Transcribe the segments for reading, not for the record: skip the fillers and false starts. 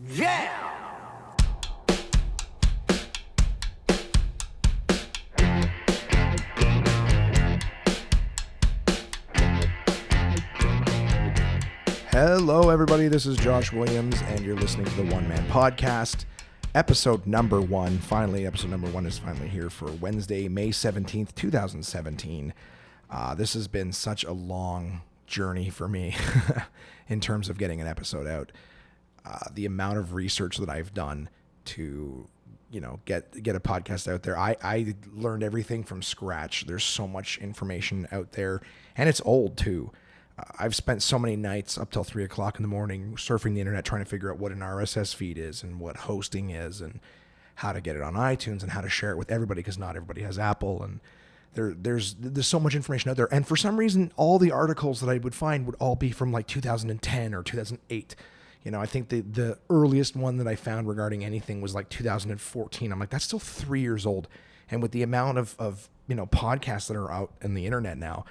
Yeah! Hello, everybody. This is Josh Williams, and you're listening to the One Man Podcast, episode number one. Finally, episode number one is finally here for Wednesday, May 17th, 2017. This has been such a long journey for me in terms of getting an episode out. The amount of research that I've done to, get a podcast out there. I learned everything from scratch. There's so much information out there, and it's old too. I've spent so many nights up till 3 o'clock in the morning surfing the internet trying to figure out what an RSS feed is and what hosting is and how to get it on iTunes and how to share it with everybody, because not everybody has Apple, and there's so much information out there. And for some reason, all the articles that I would find would all be from like 2010 or 2008. I think the earliest one that I found regarding anything was like 2014. I'm like, that's still 3 years old. And with the amount of podcasts that are out in the internet now,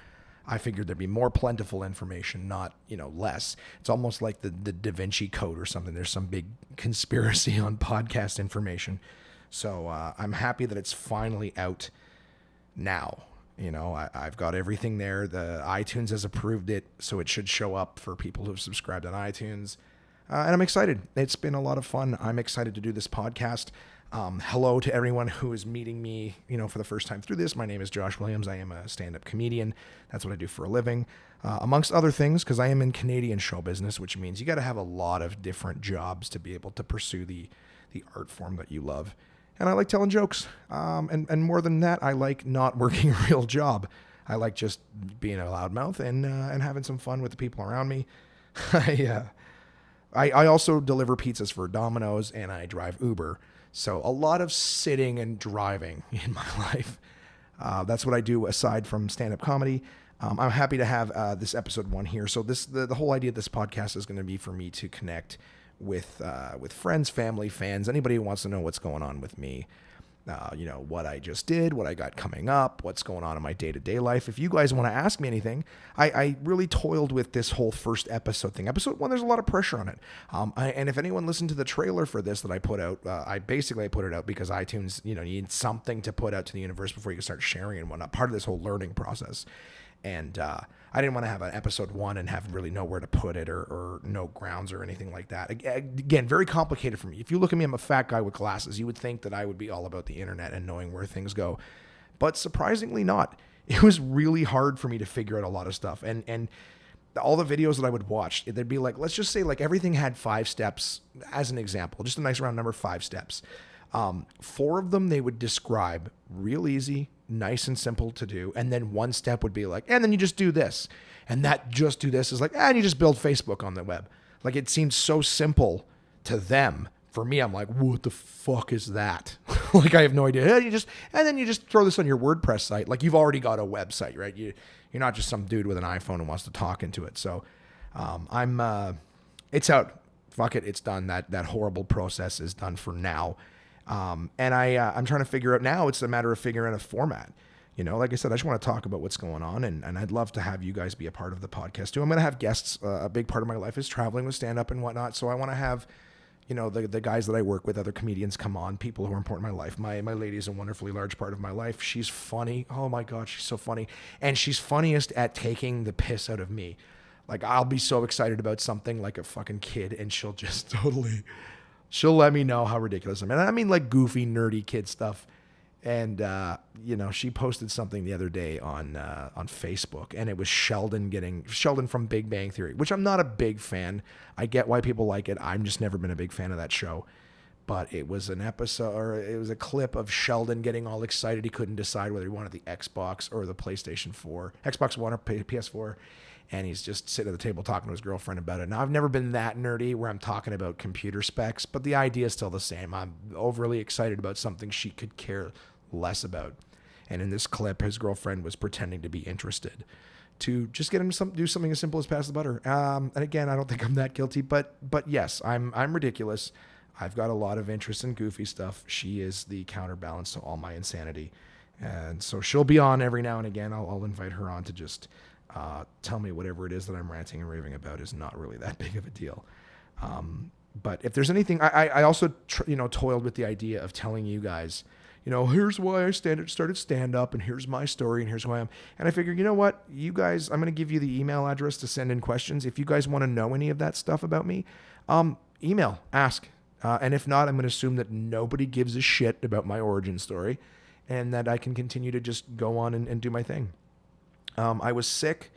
I figured there'd be more plentiful information, not, less. It's almost like the Da Vinci Code or something. There's some big conspiracy on podcast information. So I'm happy that it's finally out now. I've got everything there. The iTunes has approved it, so it should show up for people who've subscribed on iTunes. And I'm excited. It's been a lot of fun. I'm excited to do this podcast. Hello to everyone who is meeting me, for the first time through this. My name is Josh Williams. I am a stand-up comedian. That's what I do for a living, amongst other things, because I am in Canadian show business, which means you got to have a lot of different jobs to be able to pursue the art form that you love. And I like telling jokes. And more than that, I like not working a real job. I like just being a loudmouth and having some fun with the people around me. I also deliver pizzas for Domino's, and I drive Uber. So a lot of sitting and driving in my life. That's what I do aside from stand-up comedy. I'm happy to have this episode one here. So the whole idea of this podcast is going to be for me to connect with friends, family, fans, anybody who wants to know what's going on with me. What I just did, what I got coming up, what's going on in my day-to-day life. If you guys want to ask me anything, I really toiled with this whole first episode thing. Episode one, there's a lot of pressure on it. And if anyone listened to the trailer for this that I put out, I put it out because iTunes, you need something to put out to the universe before you can start sharing and whatnot. Part of this whole learning process. And I didn't want to have an episode one and have really nowhere to put it or no grounds or anything like that. Again, very complicated for me. If you look at me, I'm a fat guy with glasses. You would think that I would be all about the internet and knowing where things go. But surprisingly not. It was really hard for me to figure out a lot of stuff. And all the videos that I would watch, they'd be like, let's just say like everything had 5 steps as an example, just a nice round number, 5 steps. 4 of them they would describe real easy, nice and simple to do. And then 1 step would be like, and then you just do this. And that just do this is like, and you just build Facebook on the web. Like it seems so simple to them. For me, I'm like, what the fuck is that? Like I have no idea. And then you just throw this on your WordPress site. Like you've already got a website, right? You're not just some dude with an iPhone who wants to talk into it. So it's out. Fuck it. It's done. That horrible process is done for now. And I'm trying to figure out now, it's a matter of figuring out a format. Like I said, I just want to talk about what's going on, and I'd love to have you guys be a part of the podcast too. I'm going to have guests. A big part of my life is traveling with stand-up and whatnot. So I want to have, the guys that I work with, other comedians come on, people who are important in my life. My lady is a wonderfully large part of my life. She's funny. Oh my God, she's so funny. And she's funniest at taking the piss out of me. Like I'll be so excited about something like a fucking kid, and she'll just she'll let me know how ridiculous I am. And I mean like goofy, nerdy kid stuff. And, she posted something the other day on Facebook, and it was Sheldon from Big Bang Theory, which I'm not a big fan. I get why people like it. I've just never been a big fan of that show. But it was an episode, or it was a clip of Sheldon getting all excited. He couldn't decide whether he wanted the Xbox or the PlayStation 4, Xbox One or PS4. And he's just sitting at the table talking to his girlfriend about it. Now, I've never been that nerdy where I'm talking about computer specs, but the idea is still the same. I'm overly excited about something she could care less about. And in this clip, his girlfriend was pretending to be interested to just get him to do something as simple as pass the butter. And again, I don't think I'm that guilty, but yes, I'm ridiculous. I've got a lot of interest in goofy stuff. She is the counterbalance to all my insanity. And so she'll be on every now and again. I'll invite her on to just tell me whatever it is that I'm ranting and raving about is not really that big of a deal. But if there's anything, I also, toiled with the idea of telling you guys, here's why I started stand up, and here's my story, and here's who I am. And I figured, you know what, you guys, I'm going to give you the email address to send in questions. If you guys want to know any of that stuff about me, email, ask. And if not, I'm going to assume that nobody gives a shit about my origin story, and that I can continue to just go on and do my thing. I was sick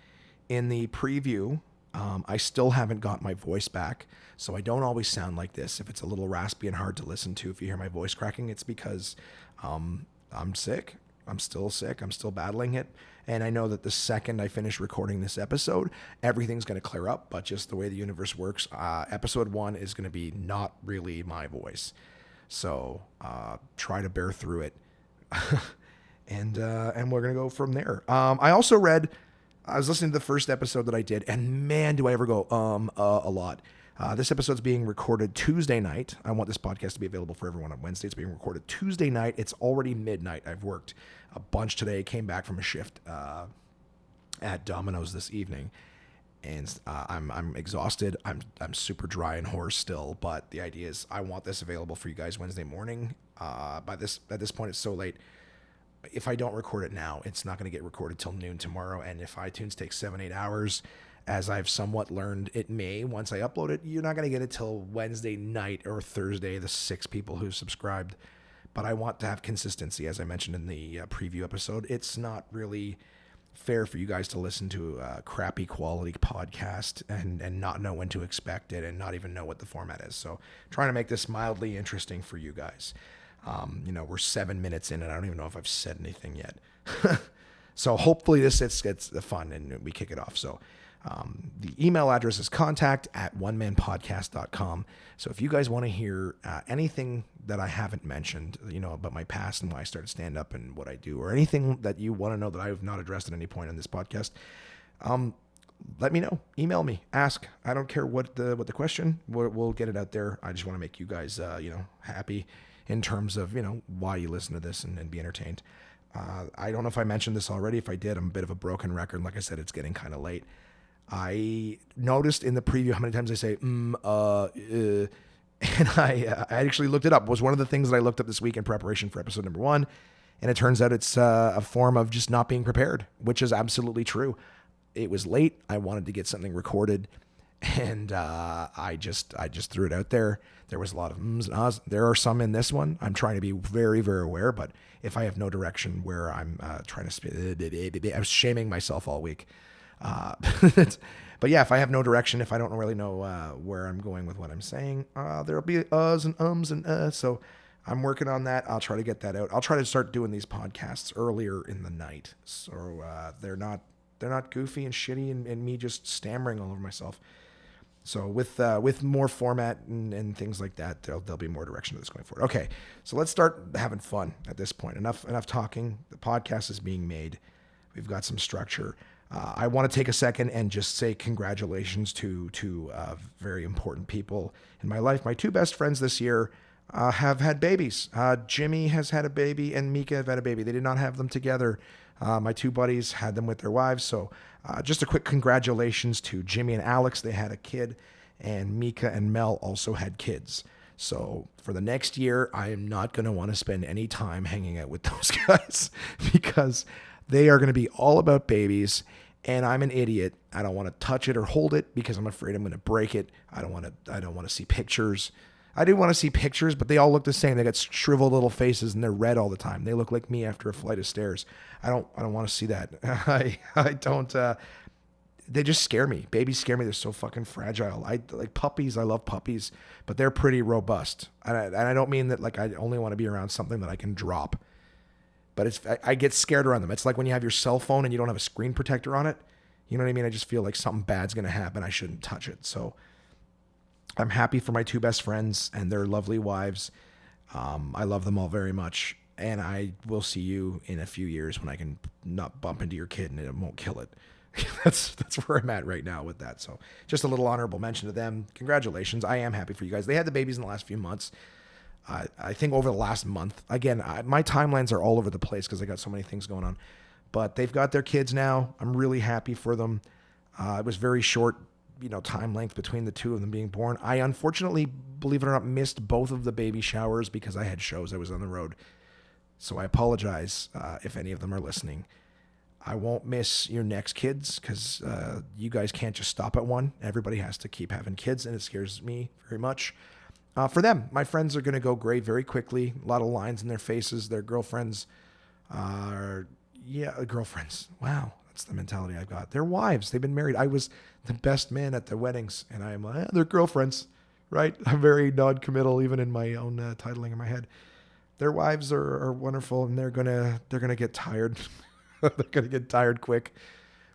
in the preview. I still haven't got my voice back, so I don't always sound like this. If it's a little raspy and hard to listen to, if you hear my voice cracking, it's because I'm sick. I'm still sick. I'm still battling it. And I know that the second I finish recording this episode, everything's going to clear up. But just the way the universe works, episode 1 is going to be not really my voice. So try to bear through it. and we're going to go from there. I was listening to the first episode that I did, and man, do I ever go a lot. This episode's being recorded Tuesday night. I want this podcast to be available for everyone on Wednesday. It's being recorded Tuesday night. It's already midnight. I've worked a bunch today. Came back from a shift at Domino's this evening, and I'm exhausted. I'm super dry and hoarse still. But the idea is, I want this available for you guys Wednesday morning. At this point, it's so late. If I don't record it now, it's not going to get recorded till noon tomorrow. And if iTunes takes 7-8 hours, as I've somewhat learned it may, once I upload it, you're not going to get it till Wednesday night or Thursday, the 6 people who subscribed. But I want to have consistency, as I mentioned in the preview episode. It's not really fair for you guys to listen to a crappy quality podcast and not know when to expect it and not even know what the format is. So trying to make this mildly interesting for you guys. We're 7 minutes in, and I don't even know if I've said anything yet. So hopefully this gets fun and we kick it off. So the email address is contact@onemanpodcast.com. So if you guys want to hear anything that I haven't mentioned, about my past and why I started stand up and what I do, or anything that you want to know that I have not addressed at any point in this podcast, let me know. Email me. Ask. I don't care what the question. We'll get it out there. I just want to make you guys, happy in terms of, why you listen to this and be entertained. I don't know if I mentioned this already. If I did, I'm a bit of a broken record. Like I said, it's getting kind of late. I noticed in the preview how many times I say, and I actually looked it up. It was one of the things that I looked up this week in preparation for episode number 1. And it turns out it's a form of just not being prepared, which is absolutely true. It was late. I wanted to get something recorded, and I just threw it out there. There was a lot of ums and ahs. There are some in this one. I'm trying to be very, very aware, but if I have no direction where I'm trying to I was shaming myself all week. But yeah, if I have no direction, if I don't really know where I'm going with what I'm saying, there'll be uhs and ums and so I'm working on that. I'll try to get that out. I'll try to start doing these podcasts earlier in the night, so they're not goofy and shitty and me just stammering all over myself. So with more format and things like that, there'll be more direction to this going forward. Okay, so let's start having fun at this point. Enough talking. The podcast is being made. We've got some structure. I want to take a second and just say congratulations to very important people in my life. My 2 best friends this year have had babies. Jimmy has had a baby and Mika have had a baby. They did not have them together. My 2 buddies had them with their wives. So just a quick congratulations to Jimmy and Alex. They had a kid, and Mika and Mel also had kids. So for the next year, I am not going to want to spend any time hanging out with those guys because they are going to be all about babies, and I'm an idiot. I don't want to touch it or hold it because I'm afraid I'm going to break it. I don't want to see pictures. I do want to see pictures, but they all look the same. They got shriveled little faces and they're red all the time. They look like me after a flight of stairs. I don't want to see that. I don't. They just scare me. Babies scare me. They're so fucking fragile. I like puppies. I love puppies, but they're pretty robust. And I don't mean that like I only want to be around something that I can drop. But I get scared around them. It's like when you have your cell phone and you don't have a screen protector on it. You know what I mean? I just feel like something bad's going to happen. I shouldn't touch it. So I'm happy for my 2 best friends and their lovely wives. I love them all very much. And I will see you in a few years when I can not bump into your kid and it won't kill it. That's where I'm at right now with that. So just a little honorable mention to them. Congratulations. I am happy for you guys. They had the babies in the last few months. I think over the last month, again, my timelines are all over the place because I got so many things going on, but they've got their kids now. I'm really happy for them. It was very short, time length between the 2 of them being born. I unfortunately believe it or not, missed both of the baby showers because I had shows. I was on the road. So I apologize if any of them are listening. I won't miss your next kids because you guys can't just stop at one. Everybody has to keep having kids, and it scares me very much. For them, my friends are going to go gray very quickly. A lot of lines in their faces. Their girlfriends are, girlfriends. Wow, that's the mentality I've got. Their wives, they've been married. I was the best man at their weddings, and I'm like, they're girlfriends, right? I'm very non-committal, even in my own titling in my head. Their wives are wonderful, and they're gonna get tired. They're gonna get tired quick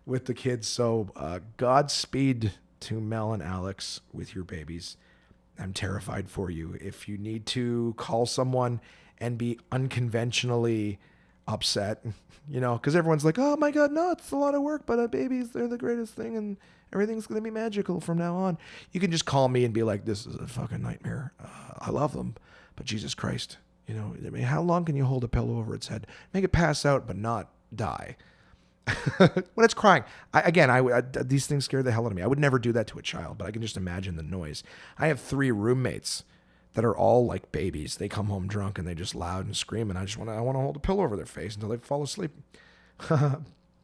with the kids. So Godspeed to Mel and Alex with your babies. I'm terrified for you. If you need to call someone and be unconventionally upset, because everyone's like, oh my God, no, it's a lot of work, but babies, they're the greatest thing, and everything's gonna be magical from now on. You can just call me and be like, this is a fucking nightmare. I love them, but Jesus Christ. I mean, how long can you hold a pillow over its head? Make it pass out, but not die. When it's crying. These things scare the hell out of me. I would never do that to a child, but I can just imagine the noise. I have 3 roommates that are all like babies. They come home drunk and they just loud and scream, and I want to hold a pillow over their face until they fall asleep.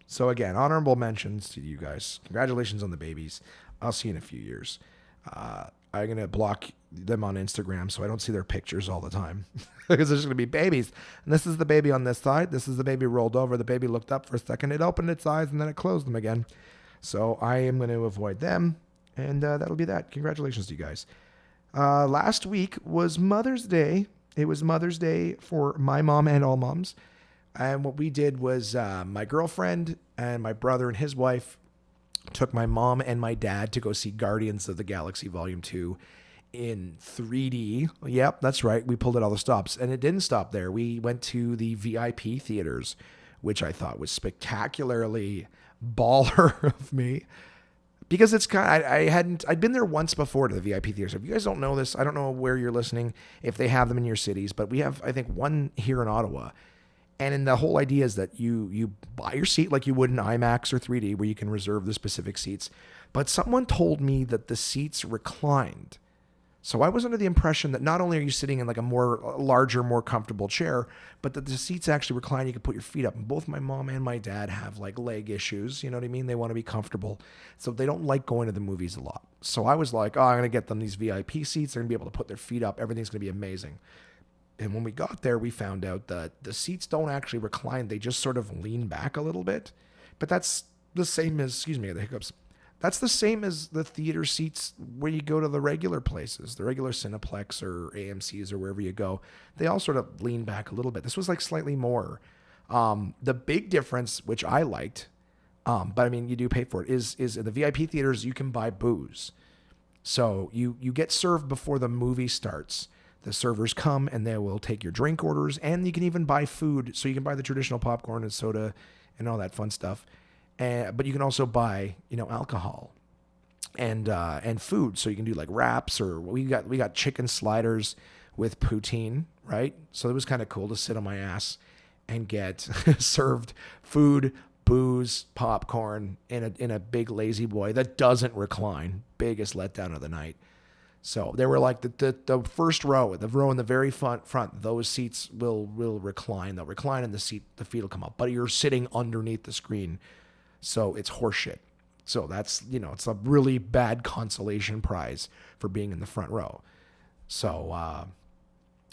So again, honorable mentions to you guys. Congratulations on the babies. I'll see you in a few years. I'm going to block them on Instagram so I don't see their pictures all the time because there's going to be babies. And this is the baby on this side. This is the baby rolled over. The baby looked up for a second. It opened its eyes and then it closed them again. So I am going to avoid them. And that'll be that. Congratulations to you guys. Last week was Mother's Day. It was Mother's Day for my mom and all moms. And what we did was my girlfriend and my brother and his wife took my mom and my dad to go see Guardians of the Galaxy Volume 2 in 3D. Yep, that's right. We pulled at all the stops. And it didn't stop there. We went to the VIP theaters, which I thought was spectacularly baller of me. Because it's I'd been there once before to the VIP theaters. If you guys don't know this, I don't know where you're listening, if they have them in your cities, but we have, I think, one here in Ottawa. And the whole idea is that you buy your seat like you would in IMAX or 3D, where you can reserve the specific seats. But someone told me that the seats reclined. So I was under the impression that not only are you sitting in like a larger, more comfortable chair, but that the seats actually recline. You can put your feet up. And both my mom and my dad have like leg issues. You know what I mean? They want to be comfortable. So they don't like going to the movies a lot. So I was like, I'm going to get them these VIP seats. They're going to be able to put their feet up. Everything's going to be amazing. And when we got there, we found out that the seats don't actually recline. They just sort of lean back a little bit. But that's the same as, the hiccups. That's the same as the theater seats where you go to the regular places, the regular Cineplex or AMCs or wherever you go. They all sort of lean back a little bit. This was like slightly more. The big difference, which I liked, but I mean, you do pay for it, is in the VIP theaters, you can buy booze. So you get served before the movie starts. The servers come and they will take your drink orders, and you can even buy food. So you can buy the traditional popcorn and soda and all that fun stuff. But you can also buy, alcohol and food. So you can do like wraps, or we got chicken sliders with poutine, right? So it was kind of cool to sit on my ass and get served food, booze, popcorn in a big lazy boy that doesn't recline. Biggest letdown of the night. So they were like the first row, the row in the very front, those seats will recline. They'll recline and the feet will come up. But you're sitting underneath the screen. So it's horseshit. So that's, it's a really bad consolation prize for being in the front row. So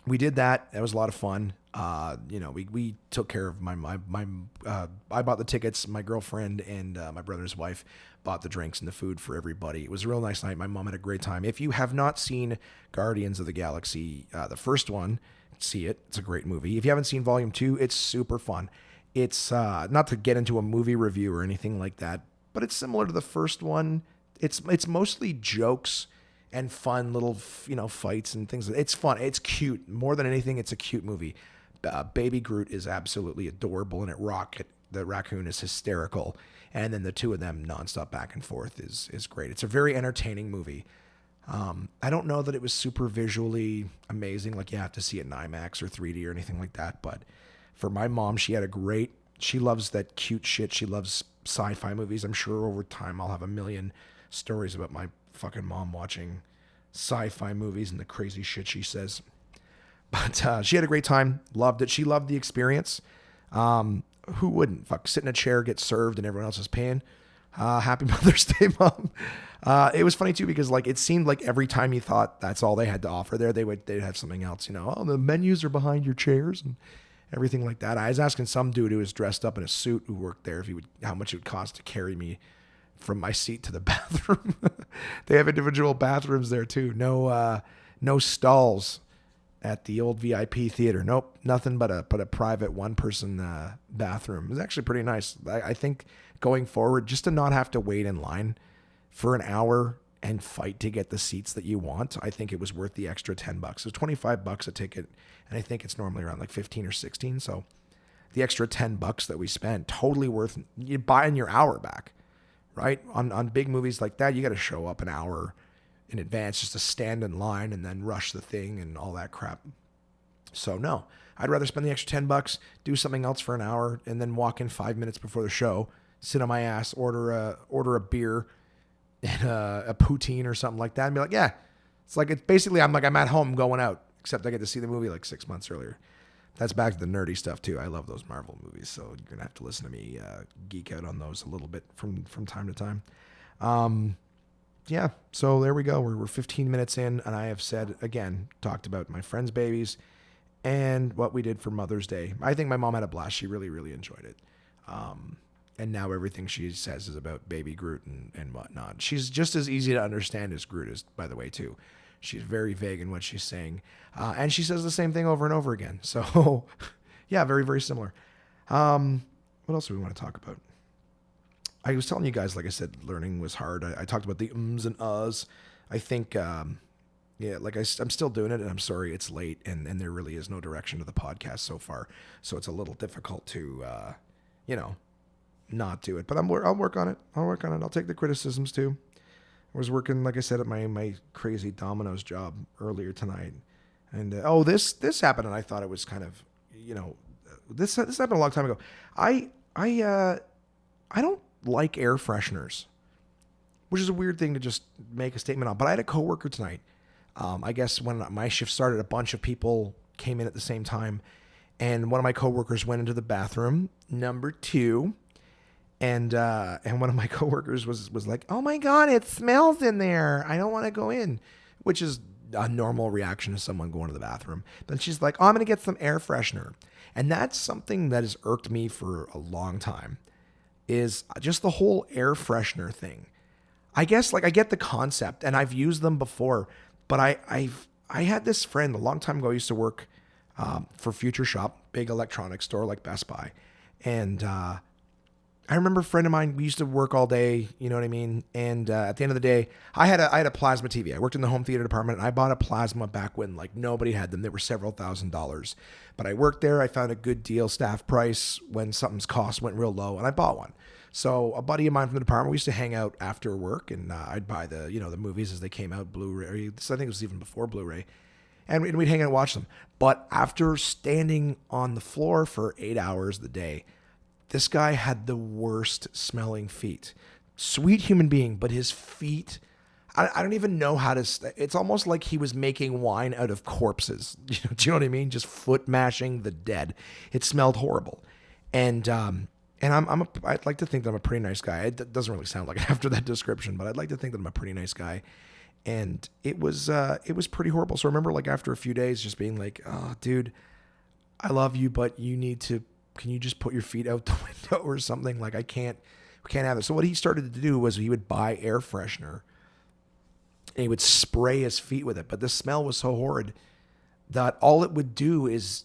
we did that. That was a lot of fun. We took care of I bought the tickets. My girlfriend and my brother's wife bought the drinks and the food for everybody. It was a real nice night. My mom had a great time. If you have not seen Guardians of the Galaxy, the first one, see it. It's a great movie. If you haven't seen Volume 2, it's super fun. It's not to get into a movie review or anything like that, but it's similar to the first one. It's mostly jokes and fun little, fights and things. It's fun. It's cute. More than anything, it's a cute movie. Baby Groot is absolutely adorable, and the raccoon is hysterical. And then the two of them nonstop back and forth is great. It's a very entertaining movie. I don't know that it was super visually amazing, like you have to see it in IMAX or 3D or anything like that. But for my mom, she loves that cute shit. She loves sci-fi movies. I'm sure over time I'll have a million stories about my fucking mom watching sci-fi movies and the crazy shit she says. But she had a great time. Loved it. She loved the experience. Who wouldn't? Fuck, sit in a chair, get served, and everyone else is paying. Happy Mother's Day, Mom. It was funny too because like it seemed like every time you thought that's all they had to offer there, they'd have something else. You know, oh, the menus are behind your chairs and everything like that. I was asking some dude who was dressed up in a suit who worked there how much it would cost to carry me from my seat to the bathroom. They have individual bathrooms there too. No stalls at the old VIP theater. Nope, nothing but a private one-person bathroom. It was actually pretty nice. I think going forward, just to not have to wait in line for an hour and fight to get the seats that you want, I think it was worth the extra $10. It was $25 a ticket, and I think it's normally around like 15 or 16. So the extra $10 that we spent, totally worth you buying your hour back, right? On big movies like that, you got to show up an hour in advance just to stand in line and then rush the thing and all that crap. So no, I'd rather spend the extra $10, do something else for an hour, and then walk in 5 minutes before the show, sit on my ass, order a beer and a poutine or something like that, and be like, yeah, it's basically I'm at home going out, except I get to see the movie like 6 months earlier. That's back to the nerdy stuff too. I love those Marvel movies, so you're gonna have to listen to me geek out on those a little bit from time to time. Yeah, so there we go. We're 15 minutes in, and I have talked about my friends' babies and what we did for Mother's Day. I think my mom had a blast. She really, really enjoyed it. And now everything she says is about baby Groot and whatnot. She's just as easy to understand as Groot is, by the way, too. She's very vague in what she's saying. And she says the same thing over and over again. So, yeah, very, very similar. What else do we want to talk about? I was telling you guys, like I said, learning was hard. I talked about the ums and uhs. I think, I'm still doing it, and I'm sorry it's late, and there really is no direction to the podcast so far. So it's a little difficult to, not do it. But I'll work on it. I'll take the criticisms too. I was working, like I said, at my crazy Domino's job earlier tonight. And, this happened, and I thought it was kind of, this happened a long time ago. I don't like air fresheners, which is a weird thing to just make a statement on. But I had a coworker tonight. I guess when my shift started, a bunch of people came in at the same time, and one of my coworkers went into the bathroom, number 2, and one of my coworkers was like, "Oh my God, it smells in there. I don't want to go in," which is a normal reaction to someone going to the bathroom. But she's like, "Oh, I'm going to get some air freshener," and that's something that has irked me for a long time. Is just the whole air freshener thing. I guess I get the concept, and I've used them before, but I had this friend a long time ago. I used to work for Future Shop, big electronics store like Best Buy, and I remember a friend of mine. We used to work all day, you know what I mean. And at the end of the day, I had a plasma TV. I worked in the home theater department, and I bought a plasma back when nobody had them. They were several $1,000s, but I worked there. I found a good deal, staff price when something's cost went real low, and I bought one. So a buddy of mine from the department, we used to hang out after work, and I'd buy the movies as they came out, Blu-ray. So I think it was even before Blu-ray, and we'd hang out and watch them. But after standing on the floor for 8 hours a day, this guy had the worst smelling feet. Sweet human being, but his feet, I don't even know how to. It's almost like he was making wine out of corpses. Do you know what I mean? Just foot mashing the dead. It smelled horrible, and I'd like to think that I'm a pretty nice guy. It doesn't really sound like it after that description, but I'd like to think that I'm a pretty nice guy. And it was pretty horrible. So I remember after a few days just being like, "Oh, dude, I love you, but can you just put your feet out the window or something? We can't have it." So what he started to do was he would buy air freshener and he would spray his feet with it. But the smell was so horrid that all it would do is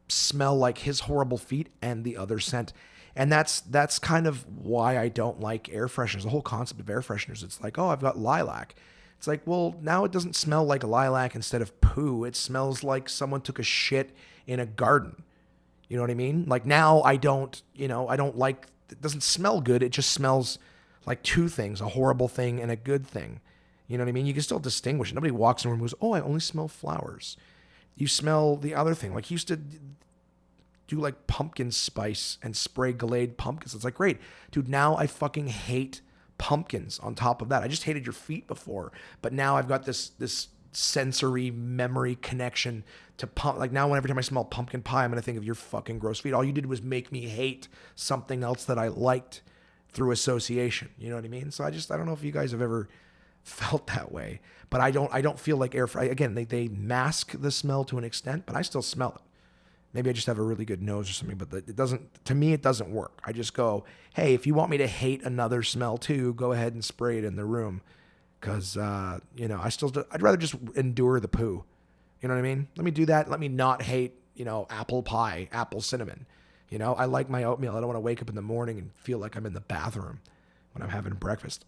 smell like his horrible feet and the other scent. And that's kind of why I don't like air fresheners. The whole concept of air fresheners, it's like, oh, I've got lilac. It's like, well, now it doesn't smell like a lilac instead of poo. It smells like someone took a shit in a garden. You know what I mean? Now I don't like, it doesn't smell good. It just smells like two things, a horrible thing and a good thing. You know what I mean? You can still distinguish. Nobody walks in a room and goes, "Oh, I only smell flowers." You smell the other thing. He used to do pumpkin spice and spray Glade pumpkins. It's great. Dude, now I fucking hate pumpkins on top of that. I just hated your feet before, but now I've got this sensory memory connection to like now every time I smell pumpkin pie, I'm going to think of your fucking gross feet. All you did was make me hate something else that I liked through association. You know what I mean? So I don't know if you guys have ever felt that way, but I don't feel like again, they mask the smell to an extent, but I still smell it. Maybe I just have a really good nose or something, but it doesn't work. I just go, hey, if you want me to hate another smell too, go ahead and spray it in the room. Cause, I'd rather just endure the poo. You know what I mean? Let me do that. Let me not hate, apple pie, apple cinnamon. I like my oatmeal. I don't want to wake up in the morning and feel like I'm in the bathroom when I'm having breakfast.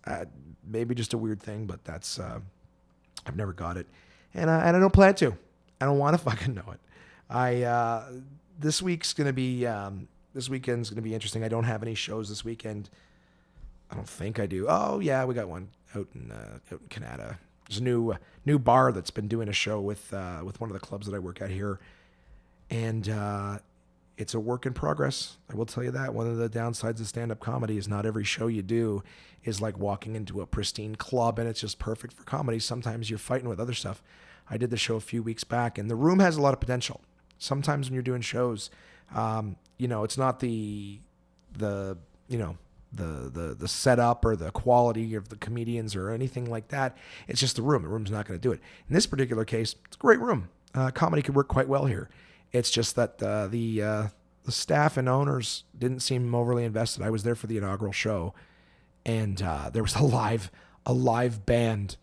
Maybe just a weird thing, but that's, I've never got it. And I don't plan to. I don't want to fucking know it. This weekend's going to be interesting. I don't have any shows this weekend. I don't think I do. Oh yeah, we got one out in Canada. There's a new bar that's been doing a show with one of the clubs that I work at here, and it's a work in progress. I will tell you that. One of the downsides of stand-up comedy is not every show you do is like walking into a pristine club and it's just perfect for comedy. Sometimes you're fighting with other stuff. I did the show a few weeks back, and the room has a lot of potential. Sometimes when you're doing shows, it's not the setup or the quality of the comedians or anything like that. It's just the room. The room's not going to do it. In this particular case, it's a great room. Comedy could work quite well here. It's just that the staff and owners didn't seem overly invested. I was there for the inaugural show, and there was a live band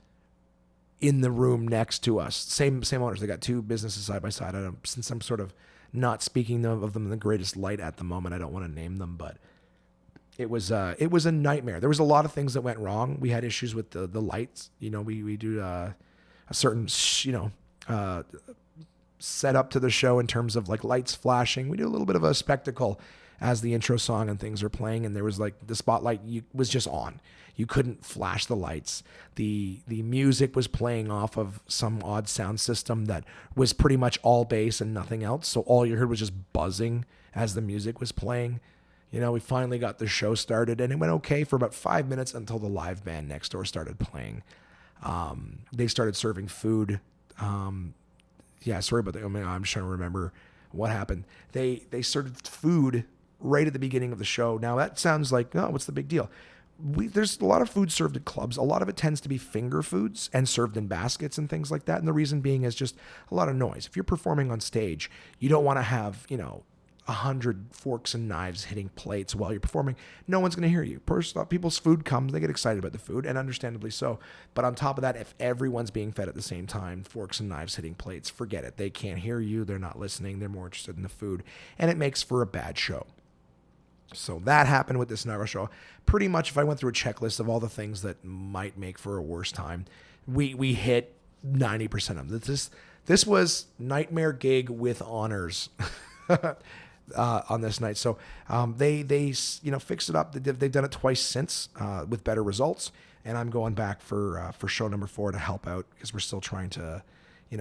in the room next to us. Same owners. They got two businesses side by side. Since I'm sort of not speaking of them in the greatest light at the moment, I don't want to name them, but it was a nightmare. There was a lot of things that went wrong. We had issues with the lights. We do a certain set up to the show in terms of like lights flashing. We do a little bit of a spectacle as the intro song and things are playing, and there was like the spotlight was just on. You couldn't flash the lights. The music was playing off of some odd sound system that was pretty much all bass and nothing else. So all you heard was just buzzing as the music was playing. We finally got the show started, and it went okay for about 5 minutes until the live band next door started playing. They started serving food. Sorry about that. I'm just trying to remember what happened. They served food right at the beginning of the show. Now that sounds like, oh, what's the big deal? There's a lot of food served at clubs. A lot of it tends to be finger foods and served in baskets and things like that. And the reason being is just a lot of noise. If you're performing on stage, you don't want to have, 100 forks and knives hitting plates while you're performing. No one's going to hear you. People's food comes, they get excited about the food, and understandably so. But on top of that, if everyone's being fed at the same time, forks and knives hitting plates, forget it. They can't hear you. They're not listening. They're more interested in the food, and it makes for a bad show. So that happened with this inaugural show. Pretty much, if I went through a checklist of all the things that might make for a worse time, we hit 90% of them. This was nightmare gig with honors. On this night. So they fixed it up. They've done it twice since with better results, and I'm going back for show number 4 to help out because we're still trying to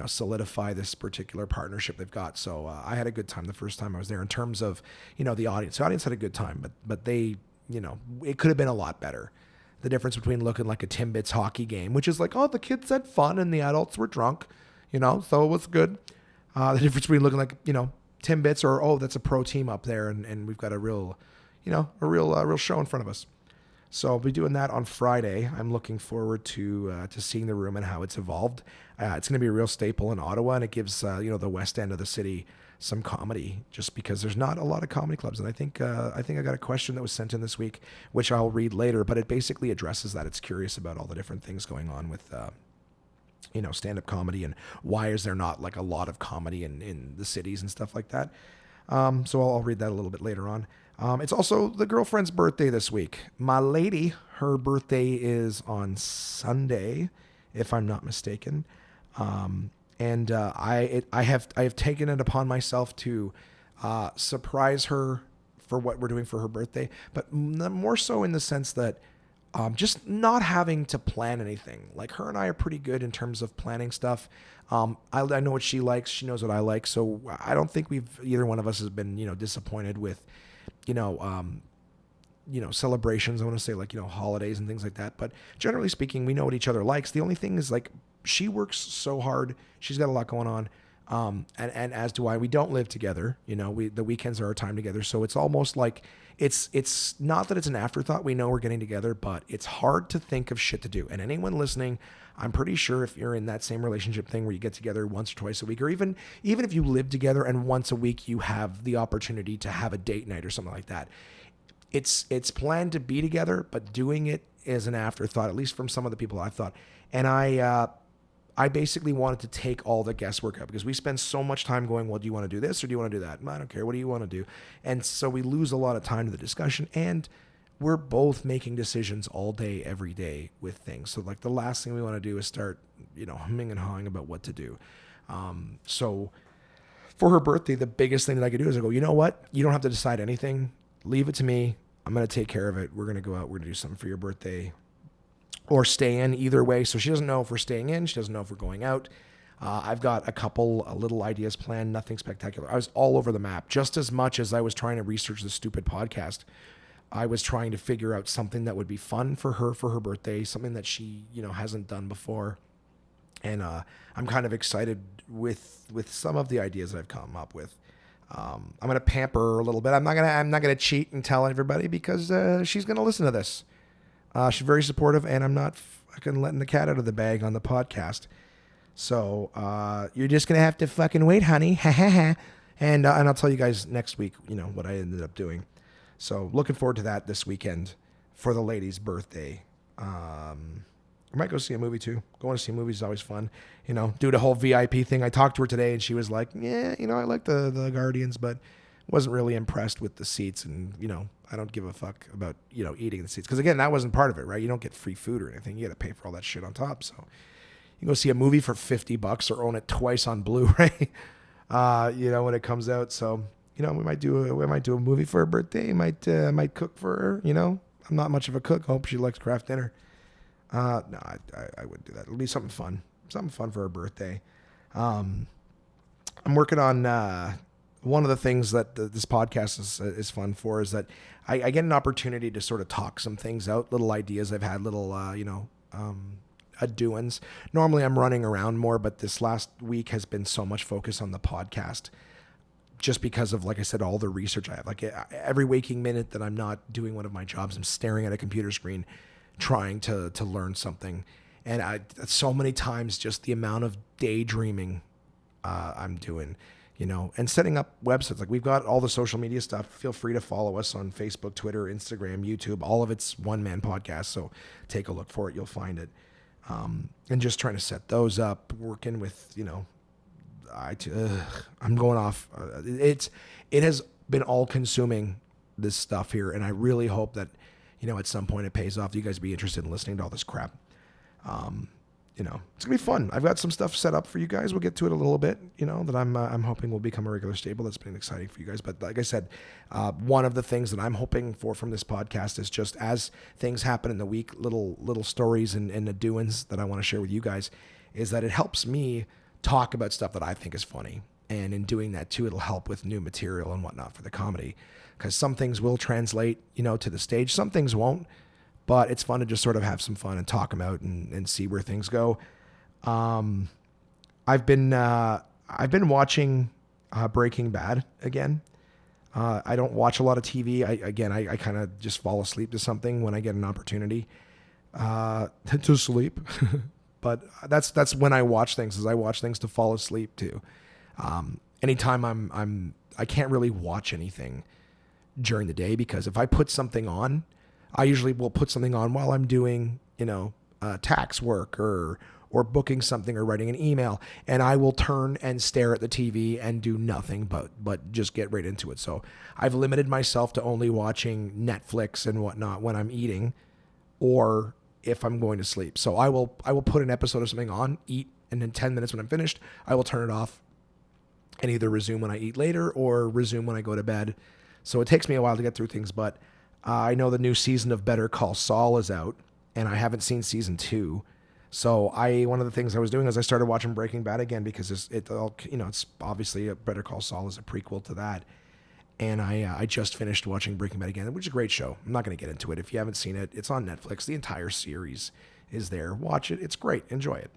solidify this particular partnership they've got. So I had a good time the first time I was there in terms of the audience. The audience had a good time, but they it could have been a lot better. The difference between looking like a Timbits hockey game, which is like, oh, the kids had fun and the adults were drunk, so it was good. The difference between looking like Timbits or, oh, that's a pro team up there and we've got a real show in front of us. So I'll be doing that on Friday. I'm looking forward to seeing the room and how it's evolved. It's going to be a real staple in Ottawa, and it gives the west end of the city some comedy, just because there's not a lot of comedy clubs. And I think I got a question that was sent in this week, which I'll read later, but it basically addresses that. It's curious about all the different things going on with stand-up comedy, and why is there not like a lot of comedy in the cities and stuff like that. So I'll read that a little bit later on. It's also the girlfriend's birthday this week. My lady, her birthday is on Sunday, if I'm not mistaken. And I have taken it upon myself to surprise her for what we're doing for her birthday, but more so in the sense that just not having to plan anything. Like, her and I are pretty good in terms of planning stuff. I know what she likes. She knows what I like. So I don't think either one of us has been, disappointed with, celebrations. I want to say like, holidays and things like that. But generally speaking, we know what each other likes. The only thing is like she works so hard. She's got a lot going on. And as do I. We don't live together. The weekends are our time together. So it's almost like it's not that it's an afterthought. We know we're getting together, but it's hard to think of shit to do. And anyone listening, I'm pretty sure if you're in that same relationship thing where you get together once or twice a week, or even if you live together and once a week you have the opportunity to have a date night or something like that, it's planned to be together, but doing it is an afterthought, at least from some of the people I've thought. And I basically wanted to take all the guesswork out because we spend so much time going, well, do you want to do this or do you want to do that? I don't care. What do you want to do? And so we lose a lot of time to the discussion, and we're both making decisions all day, every day with things. So like the last thing we want to do is start, humming and hawing about what to do. So for her birthday, the biggest thing that I could do is I go, you know what? You don't have to decide anything. Leave it to me. I'm going to take care of it. We're going to go out. We're going to do something for your birthday. Or stay in, either way. So she doesn't know if we're staying in. She doesn't know if we're going out. I've got a couple little ideas planned, nothing spectacular. I was all over the map. Just as much as I was trying to research this stupid podcast, I was trying to figure out something that would be fun for her birthday, something that she, hasn't done before. And I'm kind of excited with some of the ideas that I've come up with. I'm going to pamper her a little bit. I'm not going to cheat and tell everybody because she's going to listen to this. She's very supportive, and I'm not fucking letting the cat out of the bag on the podcast. So you're just going to have to fucking wait, honey. And I'll tell you guys next week, what I ended up doing. So looking forward to that this weekend for the lady's birthday. I might go see a movie too. Going to see movies is always fun. Do the whole VIP thing. I talked to her today, and she was like, yeah, I like the Guardians, but wasn't really impressed with the seats, and I don't give a fuck about eating the seats, because again, that wasn't part of it, right? You don't get free food or anything. You got to pay for all that shit on top. So you go see a movie for $50 or own it twice on Blu-ray when it comes out. So we might do a movie for her birthday. Might cook for her. I'm not much of a cook. I hope she likes craft dinner. No, I wouldn't do that. It'll be something fun for her birthday. I'm working on one of the things that this podcast is fun for is that I get an opportunity to sort of talk some things out, little ideas I've had, little, doings. Normally I'm running around more, but this last week has been so much focus on the podcast just because of, like I said, all the research I have. Like every waking minute that I'm not doing one of my jobs, I'm staring at a computer screen trying to learn something. And so many times just the amount of daydreaming I'm doing, and setting up websites. Like we've got all the social media stuff. Feel free to follow us on Facebook, Twitter, Instagram, YouTube. All of it's One Man Podcast. So take a look for it. You'll find it. And just trying to set those up, working with, I'm going off. It has been all consuming, this stuff here. And I really hope that, at some point it pays off. You guys be interested in listening to all this crap. It's gonna be fun. I've got some stuff set up for you guys. We'll get to it a little bit, that I'm hoping will become a regular staple. That's been exciting for you guys. But like I said, one of the things that I'm hoping for from this podcast is just as things happen in the week, little stories and the doings that I want to share with you guys, is that it helps me talk about stuff that I think is funny. And in doing that too, it'll help with new material and whatnot for the comedy, because some things will translate, to the stage. Some things won't. But it's fun to just sort of have some fun and talk them out and see where things go. I've been watching Breaking Bad again. I don't watch a lot of TV. I kind of just fall asleep to something when I get an opportunity to sleep. But that's when I watch things. Is I watch things to fall asleep to. Anytime I can't really watch anything during the day, because if I put something on, I usually will put something on while I'm doing, tax work or booking something or writing an email, and I will turn and stare at the TV and do nothing but just get right into it. So I've limited myself to only watching Netflix and whatnot when I'm eating or if I'm going to sleep. So I will put an episode of something on, eat, and in 10 minutes when I'm finished, I will turn it off and either resume when I eat later or resume when I go to bed. So it takes me a while to get through things, but I know the new season of Better Call Saul is out, and I haven't seen season 2. So one of the things I was doing is I started watching Breaking Bad again, because it's obviously Better Call Saul is a prequel to that. And I just finished watching Breaking Bad again, which is a great show. I'm not going to get into it. If you haven't seen it, it's on Netflix. The entire series is there. Watch it. It's great. Enjoy it.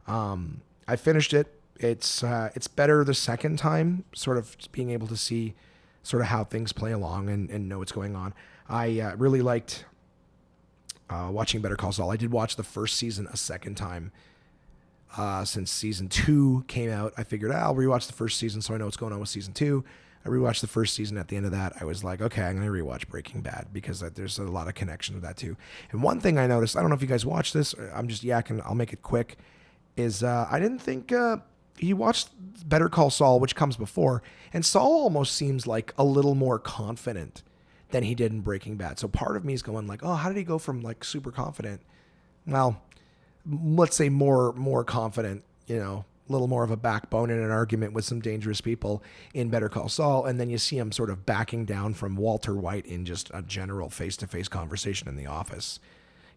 I finished it. It's better the second time, sort of being able to see sort of how things play along and know what's going on. I really liked watching Better Call Saul. I did watch the first season a second time since season 2 came out. I figured I'll rewatch the first season so I know what's going on with season 2. I rewatched the first season. At the end of that, I was like, okay, I'm going to rewatch Breaking Bad because there's a lot of connection with that too. And one thing I noticed, I don't know if you guys watched this, I'm just yakking, I'll make it quick, is I didn't think he watched Better Call Saul, which comes before, and Saul almost seems like a little more confident than he did in Breaking Bad. So part of me is going like, oh, how did he go from like super confident? Well, let's say more confident, a little more of a backbone in an argument with some dangerous people in Better Call Saul. And then you see him sort of backing down from Walter White in just a general face-to-face conversation in the office.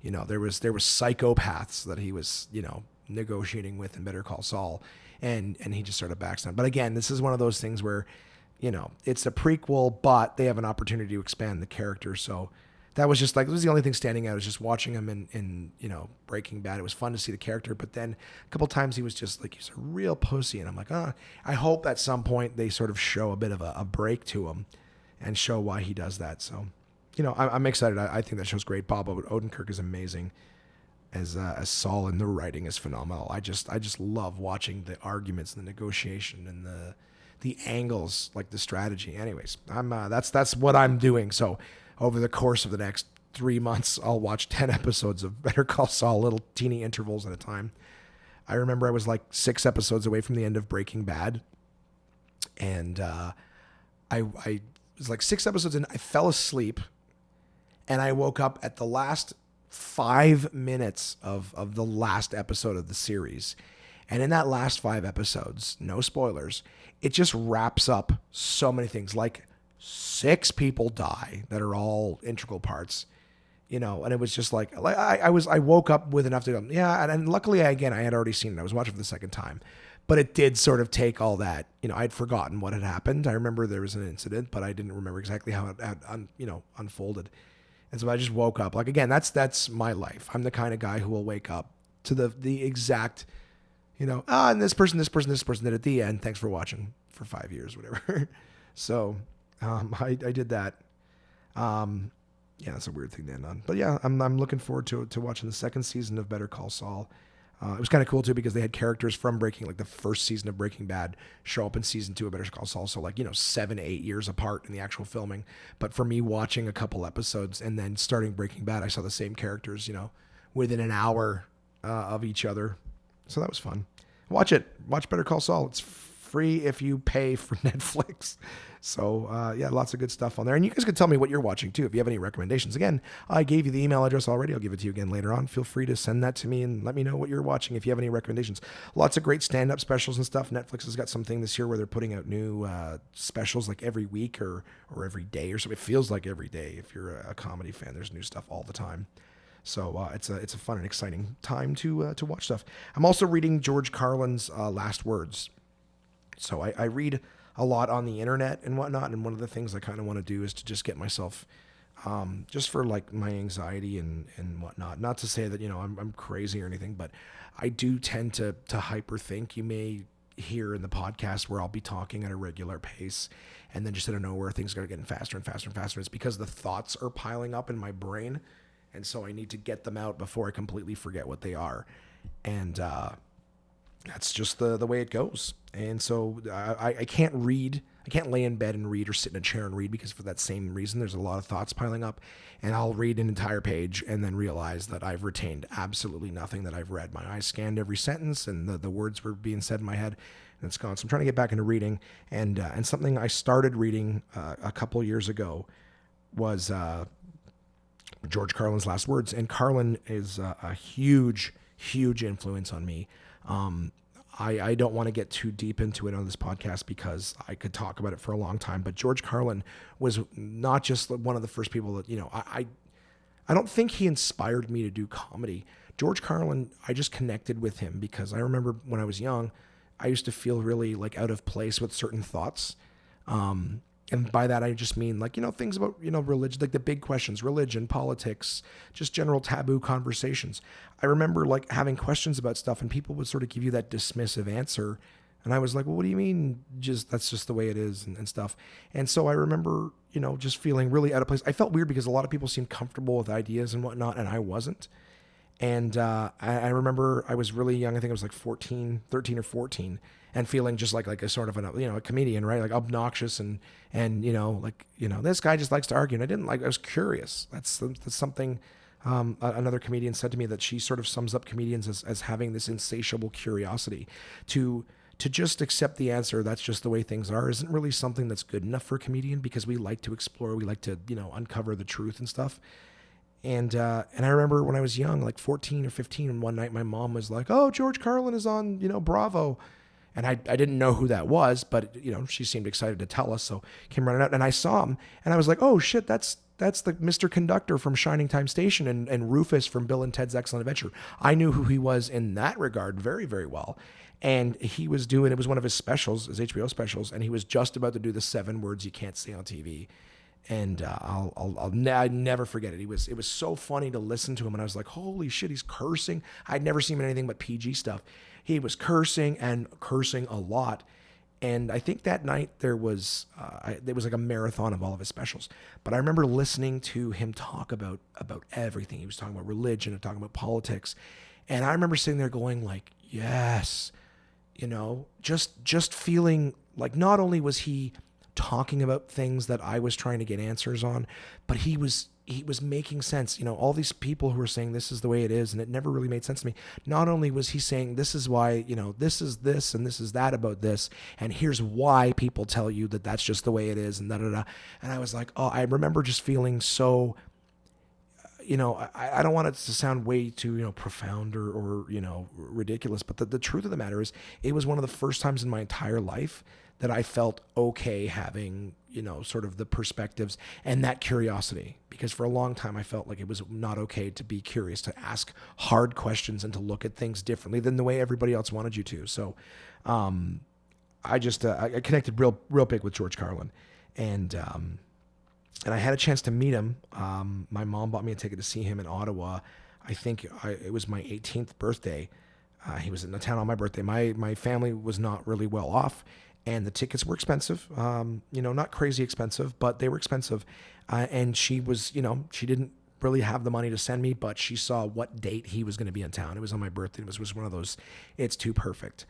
There was psychopaths that he was, negotiating with in Better Call Saul, and he just sort of backs down. But again, this is one of those things where, it's a prequel, but they have an opportunity to expand the character. So that was just like, it was the only thing standing out, is just watching him in Breaking Bad. It was fun to see the character, but then a couple times he was just like, he's a real pussy. And I'm like, I hope at some point they sort of show a bit of a break to him and show why he does that. So, I'm excited. I think that show's great. Bob Odenkirk is amazing as Saul, and the writing is phenomenal. I just love watching the arguments and the negotiation and the angles, like the strategy. Anyways, that's what I'm doing. So over the course of the next 3 months, I'll watch 10 episodes of Better Call Saul, little teeny intervals at a time. I remember I was like 6 episodes away from the end of Breaking Bad, and I was like 6 episodes in. I fell asleep, and I woke up at the last 5 minutes of the last episode of the series. And in that last 5 episodes, no spoilers, it just wraps up so many things. Like 6 people die that are all integral parts, and it was just like I woke up with enough to go, yeah. And luckily, I had already seen it. I was watching for the second time, but it did sort of take all that, I'd forgotten what had happened. I remember there was an incident, but I didn't remember exactly how it had, unfolded. And so I just woke up. Like, again, that's my life. I'm the kind of guy who will wake up to the exact, and this person did at the end. Thanks for watching for 5 years, whatever. So I did that. Yeah, that's a weird thing to end on. But yeah, I'm looking forward to watching the second season of Better Call Saul. It was kind of cool too, because they had characters from the first season of Breaking Bad show up in season 2 of Better Call Saul. So 7 to 8 years apart in the actual filming. But for me, watching a couple episodes and then starting Breaking Bad, I saw the same characters, within an hour of each other. So that was fun. Watch it. Watch Better Call Saul. It's free if you pay for Netflix. So yeah, lots of good stuff on there. And you guys can tell me what you're watching too. If you have any recommendations, again, I gave you the email address already. I'll give it to you again later on. Feel free to send that to me and let me know what you're watching. If you have any recommendations, lots of great stand-up specials and stuff. Netflix has got something this year where they're putting out new specials like every week or every day or so. It feels like every day. If you're a comedy fan, there's new stuff all the time. So it's a fun and exciting time to watch stuff. I'm also reading George Carlin's Last Words. So I read a lot on the internet and whatnot, and one of the things I kind of want to do is to just get myself, just for like my anxiety and whatnot. Not to say that I'm crazy or anything, but I do tend to hyperthink. You may hear in the podcast where I'll be talking at a regular pace, and then just out of nowhere things are getting faster and faster and faster. It's because the thoughts are piling up in my brain, and so I need to get them out before I completely forget what they are, and that's just the way it goes. And so I can't read. I can't lay in bed and read or sit in a chair and read, because for that same reason, there's a lot of thoughts piling up, and I'll read an entire page and then realize that I've retained absolutely nothing that I've read. My eyes scanned every sentence, and the words were being said in my head, and it's gone. So I'm trying to get back into reading, and something I started reading a couple years ago was George Carlin's Last Words. And Carlin is a huge influence on me. I don't want to get too deep into it on this podcast because I could talk about it for a long time, but George Carlin was not just one of the first people that, I don't think he inspired me to do comedy. George Carlin, I just connected with him because I remember when I was young, I used to feel really like out of place with certain thoughts. And by that, I just mean like, things about, religion, like the big questions, religion, politics, just general taboo conversations. I remember like having questions about stuff and people would sort of give you that dismissive answer. And I was like, well, what do you mean? That's just the way it is and stuff. And so I remember, just feeling really out of place. I felt weird because a lot of people seemed comfortable with ideas and whatnot, and I wasn't. And I remember I was really young. I think I was like 13 or 14, and feeling just like a sort of a comedian, right? Like obnoxious and this guy just likes to argue. And I didn't like. I was curious. That's something. Another comedian said to me that she sort of sums up comedians as having this insatiable curiosity to just accept the answer. That's just the way things are. Isn't really something that's good enough for a comedian, because we like to explore. We like to uncover the truth and stuff. And I remember when I was young, like 14 or 15, and one night my mom was like, "Oh, George Carlin is on, Bravo." And I didn't know who that was, but, she seemed excited to tell us. So came running out and I saw him and I was like, "Oh shit, that's the Mr. Conductor from Shining Time Station and Rufus from Bill and Ted's Excellent Adventure." I knew who he was in that regard very, very well. And it was one of his specials, his HBO specials. And he was just about to do the 7 words you can't say on TV. And I'll never forget it. It was so funny to listen to him, and I was like, "Holy shit, he's cursing!" I'd never seen him in anything but PG stuff. He was cursing a lot, and I think that night there was like a marathon of all of his specials. But I remember listening to him talk about everything. He was talking about religion and talking about politics, and I remember sitting there going like, "Yes," just feeling like not only was he talking about things that I was trying to get answers on, but he was making sense. All these people who were saying this is the way it is, and it never really made sense to me. Not only was he saying this is why, this is this and this is that about this, and here's why people tell you that that's just the way it is, and da da da. And I was like, oh, I remember just feeling so, I don't want it to sound way too, profound or ridiculous, but the truth of the matter is, it was one of the first times in my entire life that I felt okay having, sort of the perspectives and that curiosity, because for a long time I felt like it was not okay to be curious, to ask hard questions and to look at things differently than the way everybody else wanted you to. So, I connected real big with George Carlin, and I had a chance to meet him. My mom bought me a ticket to see him in Ottawa. I think it was my 18th birthday. He was in the town on my birthday. My family was not really well off, and the tickets were expensive. Not crazy expensive, but they were expensive. And she was, she didn't really have the money to send me, but she saw what date he was going to be in town. It was on my birthday. It was one of those, it's too perfect.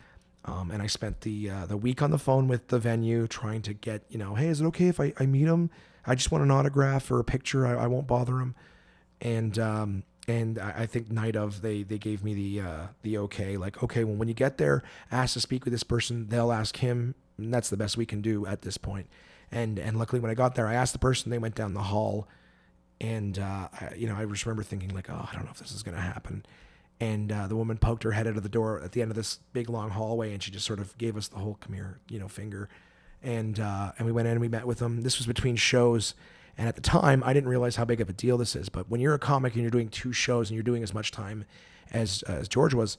And I spent the week on the phone with the venue trying to get, hey, is it okay if I meet him? I just want an autograph or a picture. I won't bother him. And I think night of, they gave me the okay, like, okay, well, when you get there, ask to speak with this person. They'll ask him, and that's the best we can do at this point. And luckily when I got there, I asked the person, they went down the hall, and I just remember thinking like, oh, I don't know if this is going to happen. And the woman poked her head out of the door at the end of this big long hallway, and she just sort of gave us the whole come here, finger. And we went in and we met with them. This was between shows. And at the time, I didn't realize how big of a deal this is. But when you're a comic and you're doing 2 shows and you're doing as much time as George was,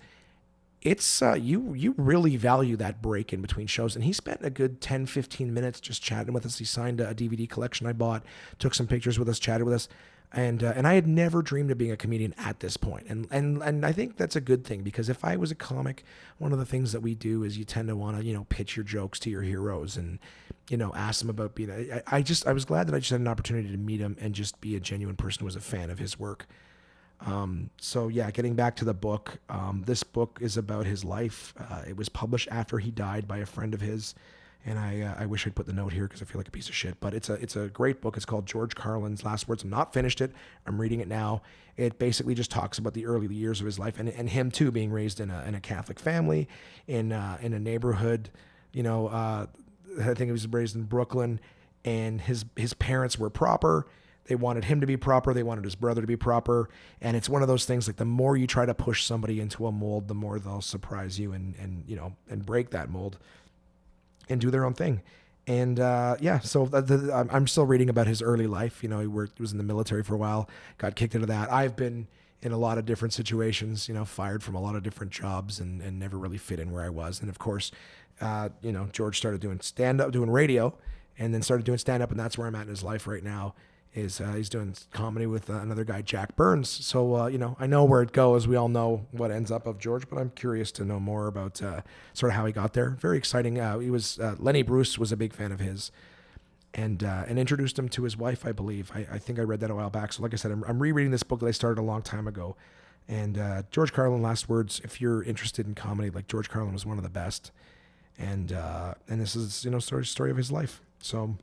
it's you really value that break in between shows. And he spent a good 10, 15 minutes just chatting with us. He signed a DVD collection I bought, took some pictures with us, chatted with us. And I had never dreamed of being a comedian at this point. And I think that's a good thing, because if I was a comic, one of the things that we do is you tend to want to, pitch your jokes to your heroes and, ask them about being, I was glad that I just had an opportunity to meet him and just be a genuine person who was a fan of his work. So yeah, getting back to the book, this book is about his life. It was published after he died by a friend of his. And I wish I'd put the note here because I feel like a piece of shit. But it's a great book. It's called George Carlin's Last Words. I'm not finished it. I'm reading it now. It basically just talks about the early years of his life and him too, being raised in a Catholic family in a neighborhood. I think he was raised in Brooklyn, and his parents were proper. They wanted him to be proper. They wanted his brother to be proper. And it's one of those things, like, the more you try to push somebody into a mold, the more they'll surprise you and break that mold and do their own thing. And so I'm still reading about his early life. He was in the military for a while, got kicked into that. I've been in a lot of different situations, fired from a lot of different jobs and never really fit in where I was. And of course, George started doing stand-up, doing radio. and then started doing stand-up, and that's where I'm at in his life right now. Is he's doing comedy with another guy, Jack Burns. So, I know where it goes. We all know what ends up of George, but I'm curious to know more about sort of how he got there. Very exciting. He was Lenny Bruce was a big fan of his, and introduced him to his wife, I believe. I think I read that a while back. So like I said, I'm rereading this book that I started a long time ago. And George Carlin, last words, if you're interested in comedy, like George Carlin was one of the best. And this is, story of his life. So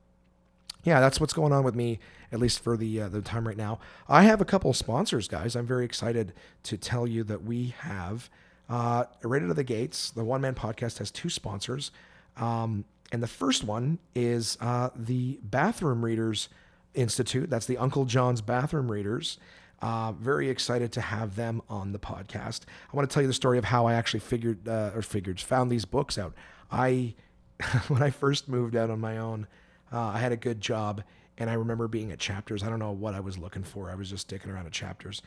yeah, that's what's going on with me, at least for the time right now. I have a couple of sponsors, guys. I'm very excited to tell you that we have, right out of the gates, the One Man Podcast has 2 sponsors. And the first one is the Bathroom Readers Institute. That's the Uncle John's Bathroom Readers. Very excited to have them on the podcast. I want to tell you the story of how I actually found these books out. When I first moved out on my own, I had a good job, and I remember being at Chapters. I don't know what I was looking for. I was just sticking around at Chapters.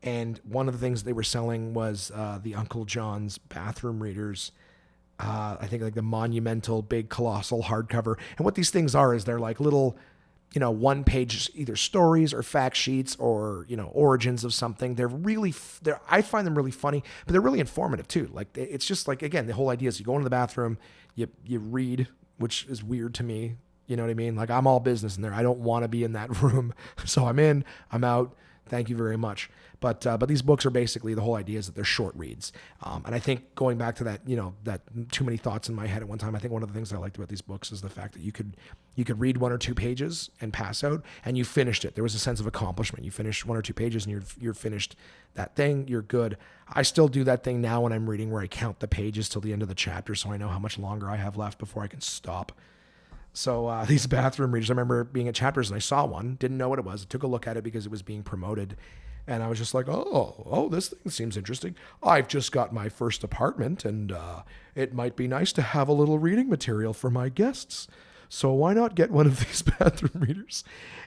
And one of the things they were selling was the Uncle John's Bathroom Readers. I think like the monumental, big, colossal hardcover. And what these things are is they're like little, one-page either stories or fact sheets or, origins of something. I find them really funny, but they're really informative too. Like, it's just like, again, the whole idea is you go into the bathroom, you read, which is weird to me. You know what I mean? Like, I'm all business in there. I don't want to be in that room. So I'm in, I'm out. Thank you very much. But these books are basically, the whole idea is that they're short reads. And I think going back to that, that too many thoughts in my head at one time, I think one of the things I liked about these books is the fact that you could read 1 or 2 pages and pass out, and you finished it. There was a sense of accomplishment. You finished 1 or 2 pages and you're finished that thing. You're good. I still do that thing now when I'm reading, where I count the pages till the end of the chapter, so I know how much longer I have left before I can stop. So these bathroom readers, I remember being at Chapters and I saw one, didn't know what it was. I took a look at it because it was being promoted. And I was just like, oh, this thing seems interesting. I've just got my first apartment, and it might be nice to have a little reading material for my guests. So why not get one of these bathroom readers?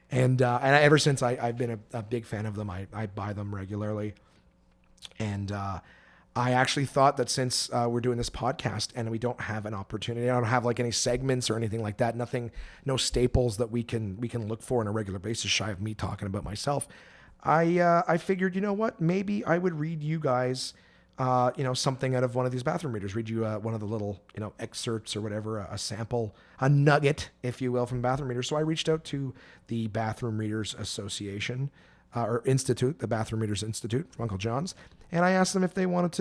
And ever since I've been a big fan of them. I buy them regularly. And I actually thought that since we're doing this podcast and we don't have an opportunity, I don't have like any segments or anything like that, no staples that we can look for on a regular basis, shy of me talking about myself. I figured, what, maybe I would read you guys, something out of one of these bathroom readers, read you one of the little, excerpts or whatever, a sample, a nugget, if you will, from bathroom readers. So I reached out to the Bathroom Readers Association, or Institute, the Bathroom Readers Institute from Uncle John's. And I asked them if they wanted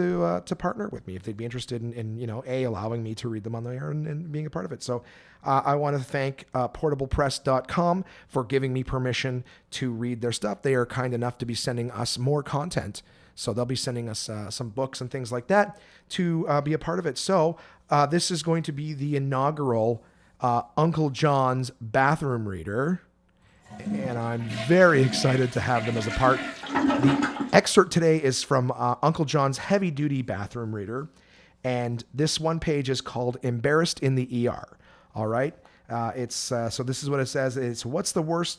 to partner with me, if they'd be interested in allowing me to read them on the air and being a part of it. So I want to thank portablepress.com for giving me permission to read their stuff. They are kind enough to be sending us more content. So they'll be sending us some books and things like that to be a part of it. So this is going to be the inaugural Uncle John's Bathroom Reader. And I'm very excited to have them as a part. The excerpt today is from Uncle John's Heavy Duty Bathroom Reader. And this one page is called Embarrassed in the ER. All right. So this is what it says. It's what's worse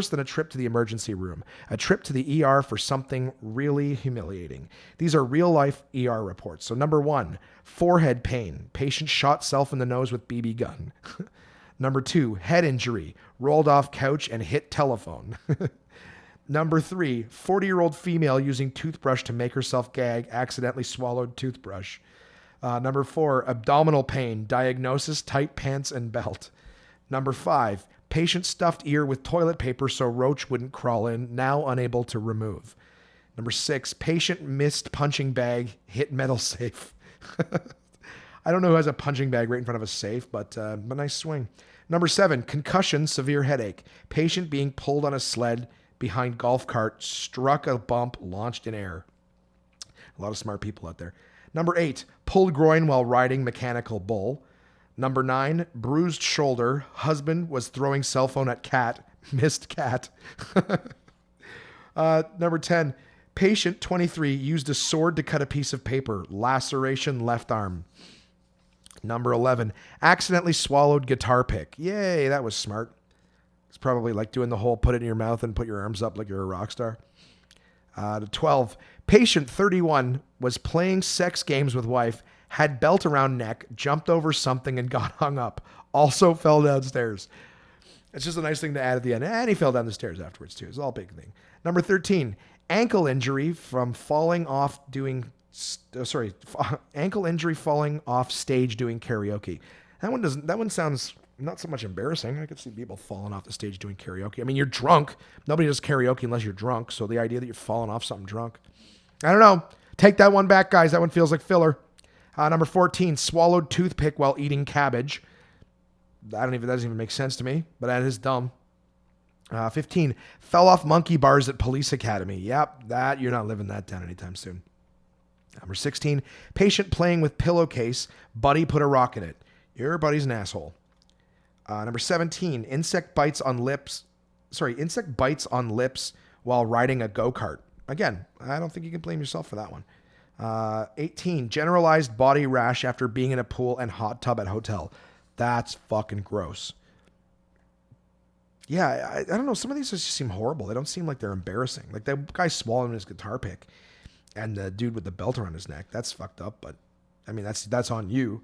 than a trip to the emergency room? A trip to the ER for something really humiliating. These are real life ER reports. So number 1, forehead pain. Patient shot self in the nose with BB gun. Number 2, head injury. Rolled off couch and hit telephone. Number 3, 40-year-old female using toothbrush to make herself gag, accidentally swallowed toothbrush. Number 4, abdominal pain, diagnosis, tight pants and belt. Number 5, patient stuffed ear with toilet paper so roach wouldn't crawl in, now unable to remove. Number 6, patient missed punching bag, hit metal safe. I don't know who has a punching bag right in front of a safe, but a nice swing. Number 7, concussion, severe headache. Patient being pulled on a sled behind golf cart, struck a bump, launched in air. A lot of smart people out there. Number 8, pulled groin while riding mechanical bull. Number 9, bruised shoulder. Husband was throwing cell phone at cat, missed cat. Number 10, patient 23 used a sword to cut a piece of paper, laceration left arm. Number 11, accidentally swallowed guitar pick. Yay, that was smart. It's probably like doing the whole put it in your mouth and put your arms up like you're a rock star. 12, patient 31 was playing sex games with wife, Had belt around neck, jumped over something and got hung up. Also fell downstairs. It's just a nice thing to add at the end. And he fell down the stairs afterwards too. It's all a big thing. Number 13, ankle injury from falling off ankle injury falling off stage doing karaoke. That one sounds not so much embarrassing. I could see people falling off the stage doing karaoke. I mean, you're drunk. Nobody does karaoke unless you're drunk. So the idea that you're falling off something drunk, I don't know. Take that one back, guys. That one feels like filler. Number 14, swallowed toothpick while eating cabbage. That doesn't even make sense to me, but that is dumb. 15, fell off monkey bars at police academy. Yep, you're not living that down anytime soon. Number 16, patient playing with pillowcase. Buddy put a rock in it. Your buddy's an asshole. Number 17, insect bites on lips while riding a go-kart. Again, I don't think you can blame yourself for that one. 18, generalized body rash after being in a pool and hot tub at hotel. That's fucking gross. Yeah, I don't know. Some of these just seem horrible. They don't seem like they're embarrassing. Like that guy swallowing his guitar pick and the dude with the belt around his neck. That's fucked up, but I mean, that's on you.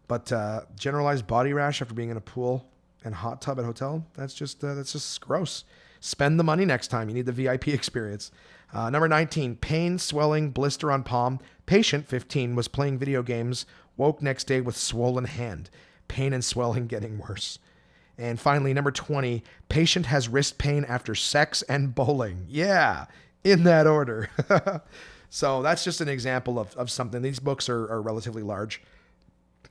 But generalized body rash after being in a pool and hot tub at hotel, that's just gross. Spend the money next time. You need the VIP experience. Number 19, pain, swelling, blister on palm. Patient, 15, was playing video games, woke next day with swollen hand. Pain and swelling getting worse. And finally, number 20, patient has wrist pain after sex and bowling. Yeah, in that order. So that's just an example of something. These books are relatively large.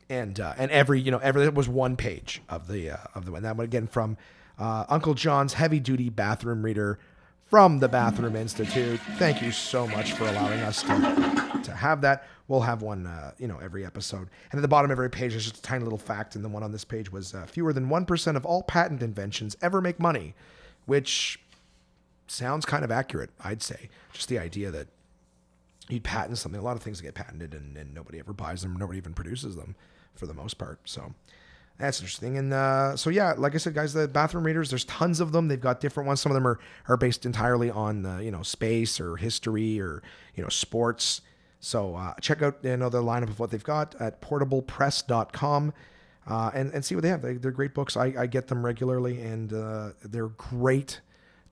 And every it was one page of the one. That one again from Uncle John's heavy duty bathroom reader from the Bathroom Institute. Thank you so much for allowing us to have that. We'll have one every episode. And at the bottom of every page is just a tiny little fact. And the one on this page was fewer than 1% of all patent inventions ever make money, which sounds kind of accurate, I'd say. Just the idea that you'd patent something. A lot of things get patented and nobody ever buys them. Nobody even produces them for the most part. So that's interesting. And so, yeah, like I said, guys, the bathroom readers, there's tons of them. They've got different ones. Some of them are based entirely on, space or history or, sports. So check out, the lineup of what they've got at portablepress.com and see what they have. They're great books. I get them regularly and they're great.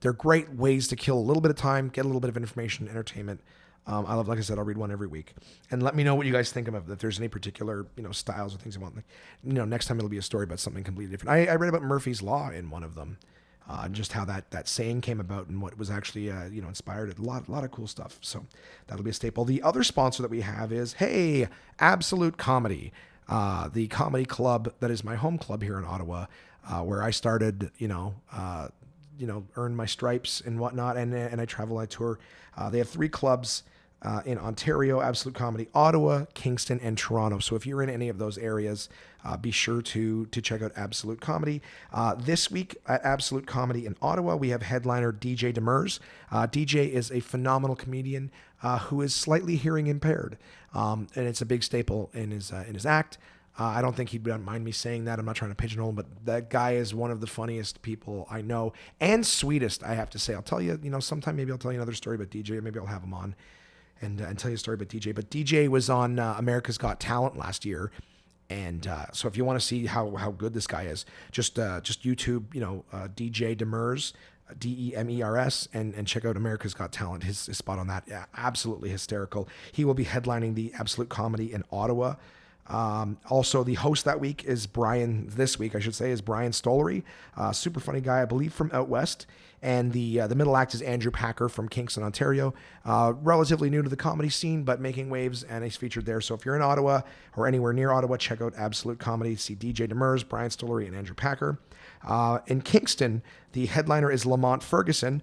They're great ways to kill a little bit of time, get a little bit of information, entertainment. Like I said, I'll read one every week. And let me know what you guys think of it. If there's any particular, styles or things you want. Next time it'll be a story about something completely different. I read about Murphy's Law in one of them. Just how that saying came about and what was actually, inspired it. A lot of cool stuff. So that'll be a staple. The other sponsor that we have is, hey, Absolute Comedy, the comedy club that is my home club here in Ottawa, where I started, earn my stripes and whatnot. And I travel, I tour. They have 3 clubs in Ontario, Absolute Comedy, Ottawa, Kingston, and Toronto. So if you're in any of those areas, be sure to check out Absolute Comedy. This week at Absolute Comedy in Ottawa, we have headliner DJ Demers. DJ is a phenomenal comedian who is slightly hearing impaired, and it's a big staple in his act. I don't think he'd mind me saying that. I'm not trying to pigeonhole him, but that guy is one of the funniest people I know and sweetest, I have to say. I'll tell you, sometime maybe I'll tell you another story about DJ. Maybe I'll have him on and tell you a story about DJ. But DJ was on America's Got Talent last year. And so if you want to see how good this guy is, just YouTube, DJ Demers, Demers, and check out America's Got Talent. His spot on that, yeah, absolutely hysterical. He will be headlining the Absolute Comedy in Ottawa. Also, the host that week is this week, is Brian Stollery, super funny guy, I believe from out west. And the middle act is Andrew Packer from Kingston, Ontario, relatively new to the comedy scene, but making waves, and he's featured there. So if you're in Ottawa or anywhere near Ottawa, check out Absolute Comedy. See DJ Demers, Brian Stollery, and Andrew Packer. In Kingston, the headliner is Lamont Ferguson,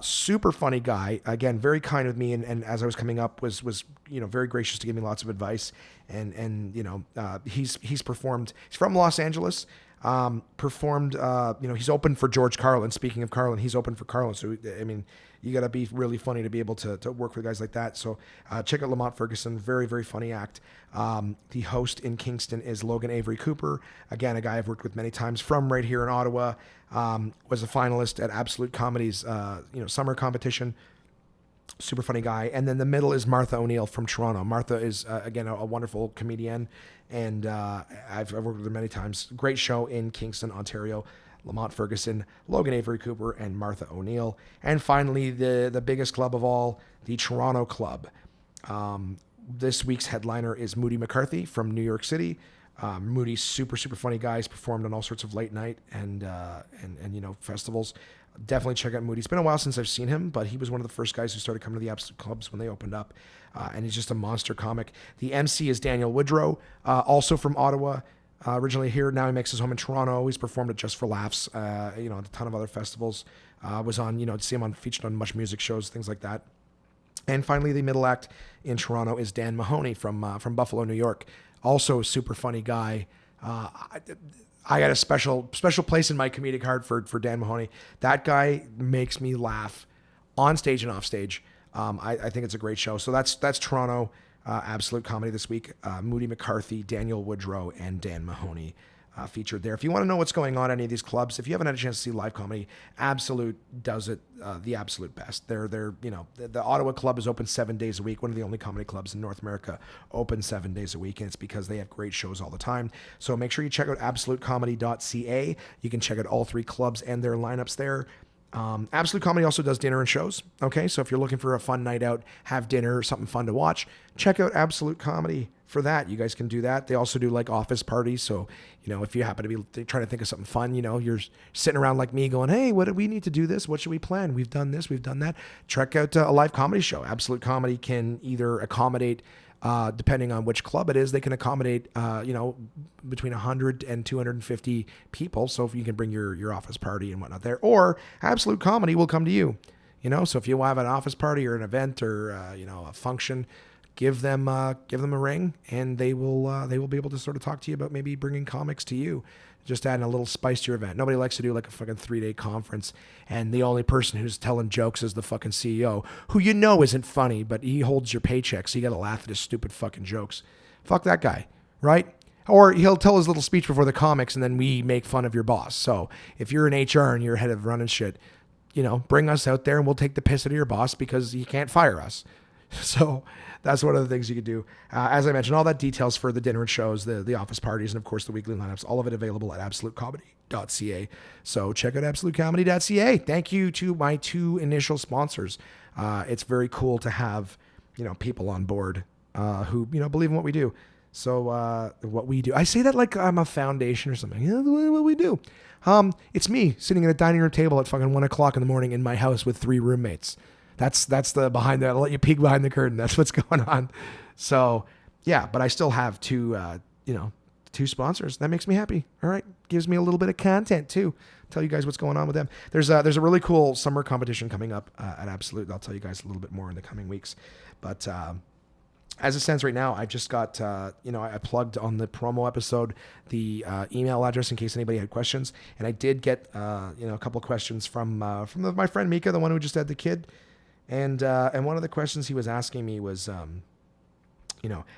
super funny guy. Again, very kind with me, and as I was coming up, was very gracious to give me lots of advice. And he's performed. He's from Los Angeles. He's open for George Carlin. Speaking of Carlin, he's open for Carlin. So, I mean, you got to be really funny to be able to work with guys like that. So check out Lamont Ferguson. Very, very funny act. The host in Kingston is Logan Avery Cooper. Again, a guy I've worked with many times from right here in Ottawa. Was a finalist at Absolute Comedy's, summer competition. Super funny guy. And then the middle is Martha O'Neill from Toronto. Martha is, again, a wonderful comedian. And I've worked with her many times. Great show in Kingston, Ontario. Lamont Ferguson, Logan Avery Cooper, and Martha O'Neill. And finally, the biggest club of all, the Toronto Club. This week's headliner is Moody McCarthy from New York City. Moody's super funny guy. He's performed on all sorts of late night and festivals. Definitely check out Moody. It's been a while since I've seen him, but he was one of the first guys who started coming to the Absolute Clubs when they opened up, and he's just a monster comic. The MC is Daniel Woodrow, also from Ottawa, originally here. Now he makes his home in Toronto. He's performed at Just for Laughs, a ton of other festivals. Was on, to see him featured on Much Music shows, things like that. And finally, the middle act in Toronto is Dan Mahoney from Buffalo, New York. Also a super funny guy. I got a special place in my comedic heart for Dan Mahoney. That guy makes me laugh on stage and off stage. I think it's a great show. So that's Toronto Absolute Comedy this week. Moody McCarthy, Daniel Woodrow, and Dan Mahoney featured there. If you want to know what's going on at any of these clubs, if you haven't had a chance to see live comedy, Absolute does it the absolute best. They're the Ottawa Club is open 7 days a week. One of the only comedy clubs in North America open 7 days a week, and it's because they have great shows all the time. So make sure you check out absolutecomedy.ca. You can check out all three clubs and their lineups there. Absolute Comedy also does dinner and shows. Okay, so if you're looking for a fun night out, have dinner, something fun to watch, check out Absolute Comedy for that. You guys can do that. They also do like office parties. So, if you happen to be trying to think of something fun, you're sitting around like me going, hey, what do we need to do this? What should we plan? We've done this, we've done that. Check out a live comedy show. Absolute Comedy can either accommodate, depending on which club it is, they can accommodate, between 100 and 250 people. So if you can bring your office party and whatnot there, or Absolute Comedy will come to you, so if you have an office party or an event or, a function, give them a ring, and they will be able to sort of talk to you about maybe bringing comics to you, just adding a little spice to your event. Nobody likes to do like a fucking 3-day conference, and the only person who's telling jokes is the fucking CEO, who isn't funny, but he holds your paycheck, so you got to laugh at his stupid fucking jokes. Fuck that guy, right? Or he'll tell his little speech before the comics, and then we make fun of your boss. So if you're in HR and you're head of running shit, bring us out there and we'll take the piss out of your boss because you can't fire us. So that's one of the things you could do. As I mentioned, all that details for the dinner and shows, the office parties, and of course the weekly lineups, all of it available at absolutecomedy.ca. So check out absolutecomedy.ca. Thank you to my two initial sponsors. It's very cool to have, people on board who, believe in what we do. So what we do, I say that like I'm a foundation or something. What we do. It's me sitting at a dining room table at fucking 1:00 in the morning in my house with 3 roommates. That's the behind that. I'll let you peek behind the curtain. That's what's going on. So yeah, but I still have two sponsors. That makes me happy. All right. Gives me a little bit of content too. Tell you guys what's going on with them. There's a really cool summer competition coming up at Absolute. I'll tell you guys a little bit more in the coming weeks. But as it stands right now, I've just got, I plugged on the promo episode the email address in case anybody had questions. And I did get, a couple of questions from my friend Mika, the one who just had the kid. And one of the questions he was asking me was,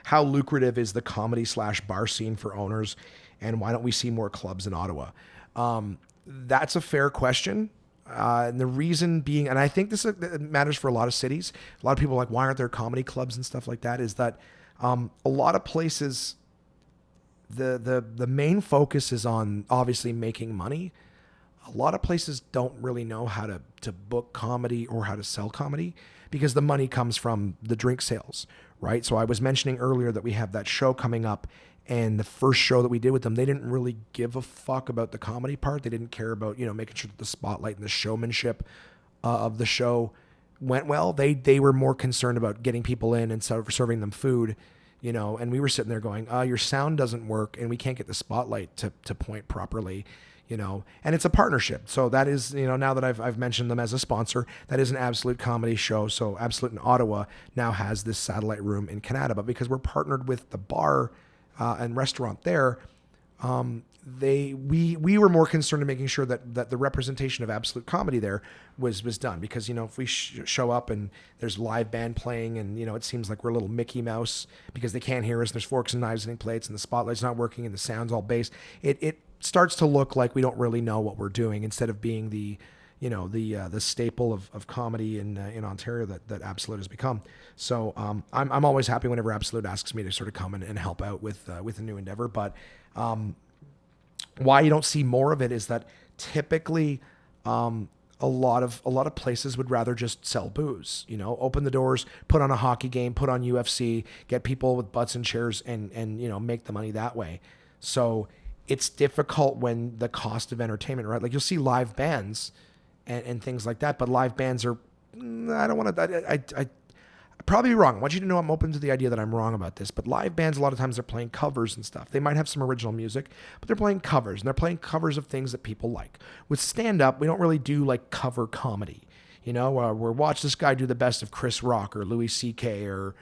how lucrative is the comedy/bar scene for owners, and why don't we see more clubs in Ottawa? That's a fair question. And the reason being, and I think this matters for a lot of cities. A lot of people are like, why aren't there comedy clubs and stuff like that? Is that a lot of places, the main focus is on obviously making money. A lot of places don't really know how to book comedy or how to sell comedy because the money comes from the drink sales, right? So I was mentioning earlier that we have that show coming up, and the first show that we did with them, they didn't really give a fuck about the comedy part. They didn't care about, making sure that the spotlight and the showmanship of the show went well. They were more concerned about getting people in and serving them food, and we were sitting there going, your sound doesn't work and we can't get the spotlight to point properly. And it's a partnership. So that is, now that I've mentioned them as a sponsor, that is an Absolute Comedy show. So Absolute in Ottawa now has this satellite room in Canada, but because we're partnered with the bar and restaurant there, we were more concerned in making sure that the representation of Absolute Comedy there was done, because if we show up and there's live band playing and it seems like we're a little Mickey Mouse because they can't hear us, there's forks and knives hitting plates and the spotlight's not working and the sound's all bass, it starts to look like we don't really know what we're doing, instead of being the the staple of comedy in Ontario that Absolute has become. So I'm always happy whenever Absolute asks me to sort of come and help out with a new endeavor. But why you don't see more of it is that typically a lot of places would rather just sell booze, open the doors, put on a hockey game, put on UFC, get people with butts and chairs and make the money that way. So it's difficult when the cost of entertainment, right? Like you'll see live bands and things like that, but live bands are, I don't want to, I probably wrong. I want you to know I'm open to the idea that I'm wrong about this, but live bands, a lot of times they're playing covers and stuff. They might have some original music, but they're playing covers, and they're playing covers of things that people like. With stand-up, we don't really do like cover comedy. We're watch this guy do the best of Chris Rock or Louis C.K. or,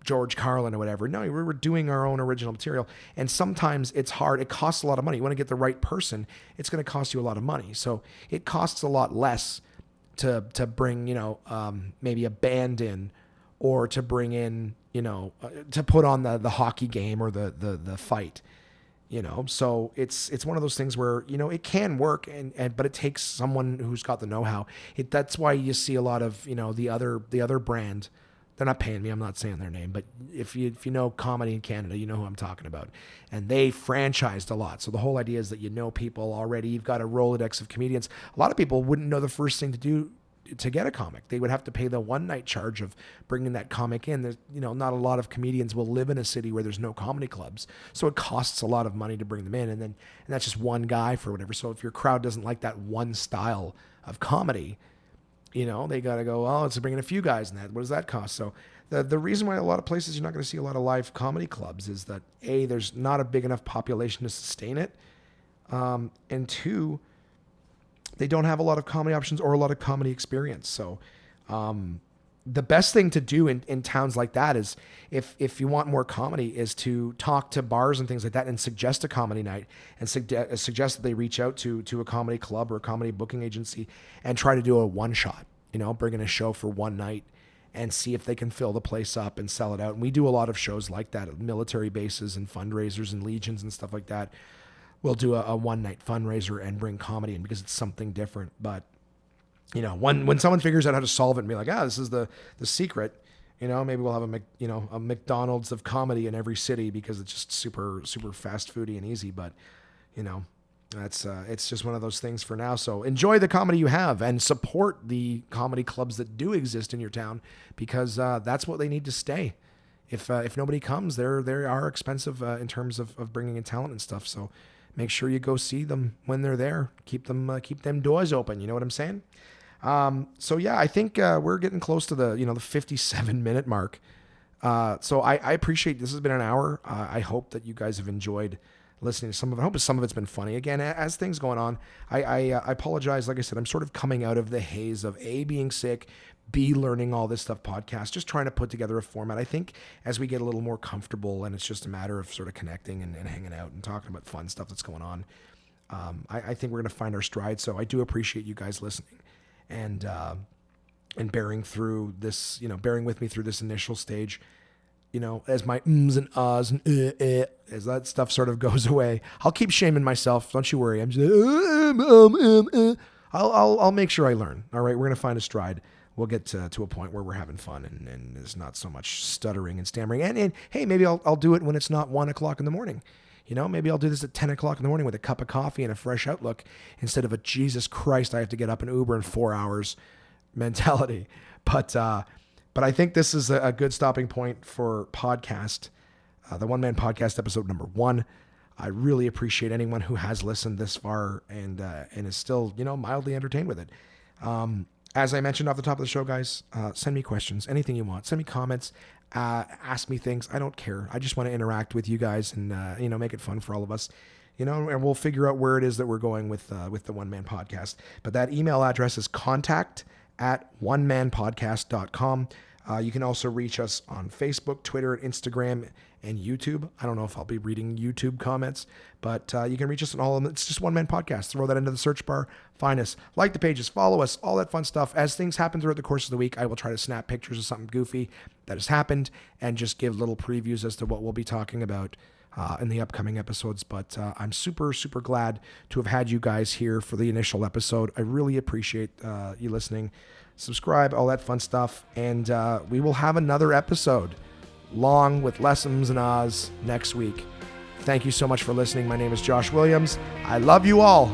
George Carlin or whatever. No, we're doing our own original material. And sometimes it's hard. It costs a lot of money. You want to get the right person, it's going to cost you a lot of money. So it costs a lot less to bring, maybe a band in, or to bring in, to put on the hockey game or the fight, So it's one of those things where, it can work but it takes someone who's got the know-how. That's why you see a lot of, the other brand. They're not paying me. I'm not saying their name, but if you know comedy in Canada, you know who I'm talking about. And they franchised a lot. So the whole idea is that people already. You've got a Rolodex of comedians. A lot of people wouldn't know the first thing to do to get a comic. They would have to pay the one night charge of bringing that comic in. There's, not a lot of comedians will live in a city where there's no comedy clubs. So it costs a lot of money to bring them in. And that's just one guy for whatever. So if your crowd doesn't like that one style of comedy, they got to go, oh, let's bring in a few guys in that. What does that cost? So the reason why a lot of places you're not going to see a lot of live comedy clubs is that A, there's not a big enough population to sustain it. And two, they don't have a lot of comedy options or a lot of comedy experience. So the best thing to do in towns like that is if you want more comedy is to talk to bars and things like that and suggest a comedy night and suggest that they reach out to a comedy club or a comedy booking agency and try to do a one shot, bring in a show for one night and see if they can fill the place up and sell it out. And we do a lot of shows like that at military bases and fundraisers and legions and stuff like that. We'll do a one night fundraiser and bring comedy in because it's something different. But when someone figures out how to solve it and be like, this is the secret, maybe we'll have a McDonald's of comedy in every city because it's just super, super fast foody and easy. But, that's, it's just one of those things for now. So enjoy the comedy you have and support the comedy clubs that do exist in your town because, that's what they need to stay. If nobody comes, they are expensive, in terms of bringing in talent and stuff. So make sure you go see them when they're there. Keep them doors open. You know what I'm saying? So yeah, I think we're getting close to the 57-minute mark. So I appreciate this has been an hour. I hope that you guys have enjoyed listening to some of it. I hope some of it's been funny. Again, as things going on, I apologize. Like I said, I'm sort of coming out of the haze of A, being sick, B, learning all this stuff podcast, just trying to put together a format. I think as we get a little more comfortable and it's just a matter of sort of connecting and hanging out and talking about fun stuff that's going on, I think we're going to find our stride. So I do appreciate you guys listening and bearing through this, bearing with me through this initial stage, as my ums and ahs and as that stuff sort of goes away. I'll keep shaming myself. Don't you worry. I'm just, I'll make sure I learn. All right. We're going to find a stride. We'll get to a point where we're having fun and there's not so much stuttering and stammering. And hey, maybe I'll do it when it's not 1 o'clock in the morning. Maybe I'll do this at 10 o'clock in the morning with a cup of coffee and a fresh outlook instead of a Jesus Christ, I have to get up and Uber in 4 hours mentality. But I think this is a good stopping point for podcast, the One Man Podcast episode number 1. I really appreciate anyone who has listened this far and is still, mildly entertained with it. As I mentioned off the top of the show, guys, send me questions, anything you want. Send me comments, ask me things. I don't care. I just want to interact with you guys and, make it fun for all of us, and we'll figure out where it is that we're going with the One Man Podcast. But that email address is contact@onemanpodcast.com. You can also reach us on Facebook, Twitter, Instagram, and YouTube. I don't know if I'll be reading YouTube comments, but you can reach us on all of them. It's just One Man Podcast. Throw that into the search bar. Find us. Like the pages. Follow us. All that fun stuff. As things happen throughout the course of the week, I will try to snap pictures of something goofy that has happened and just give little previews as to what we'll be talking about in the upcoming episodes. But I'm super, super glad to have had you guys here for the initial episode. I really appreciate you listening. Subscribe, all that fun stuff. And we will have another episode long with less ums and ahs next week. Thank you so much for listening. My name is Josh Williams. I love you all.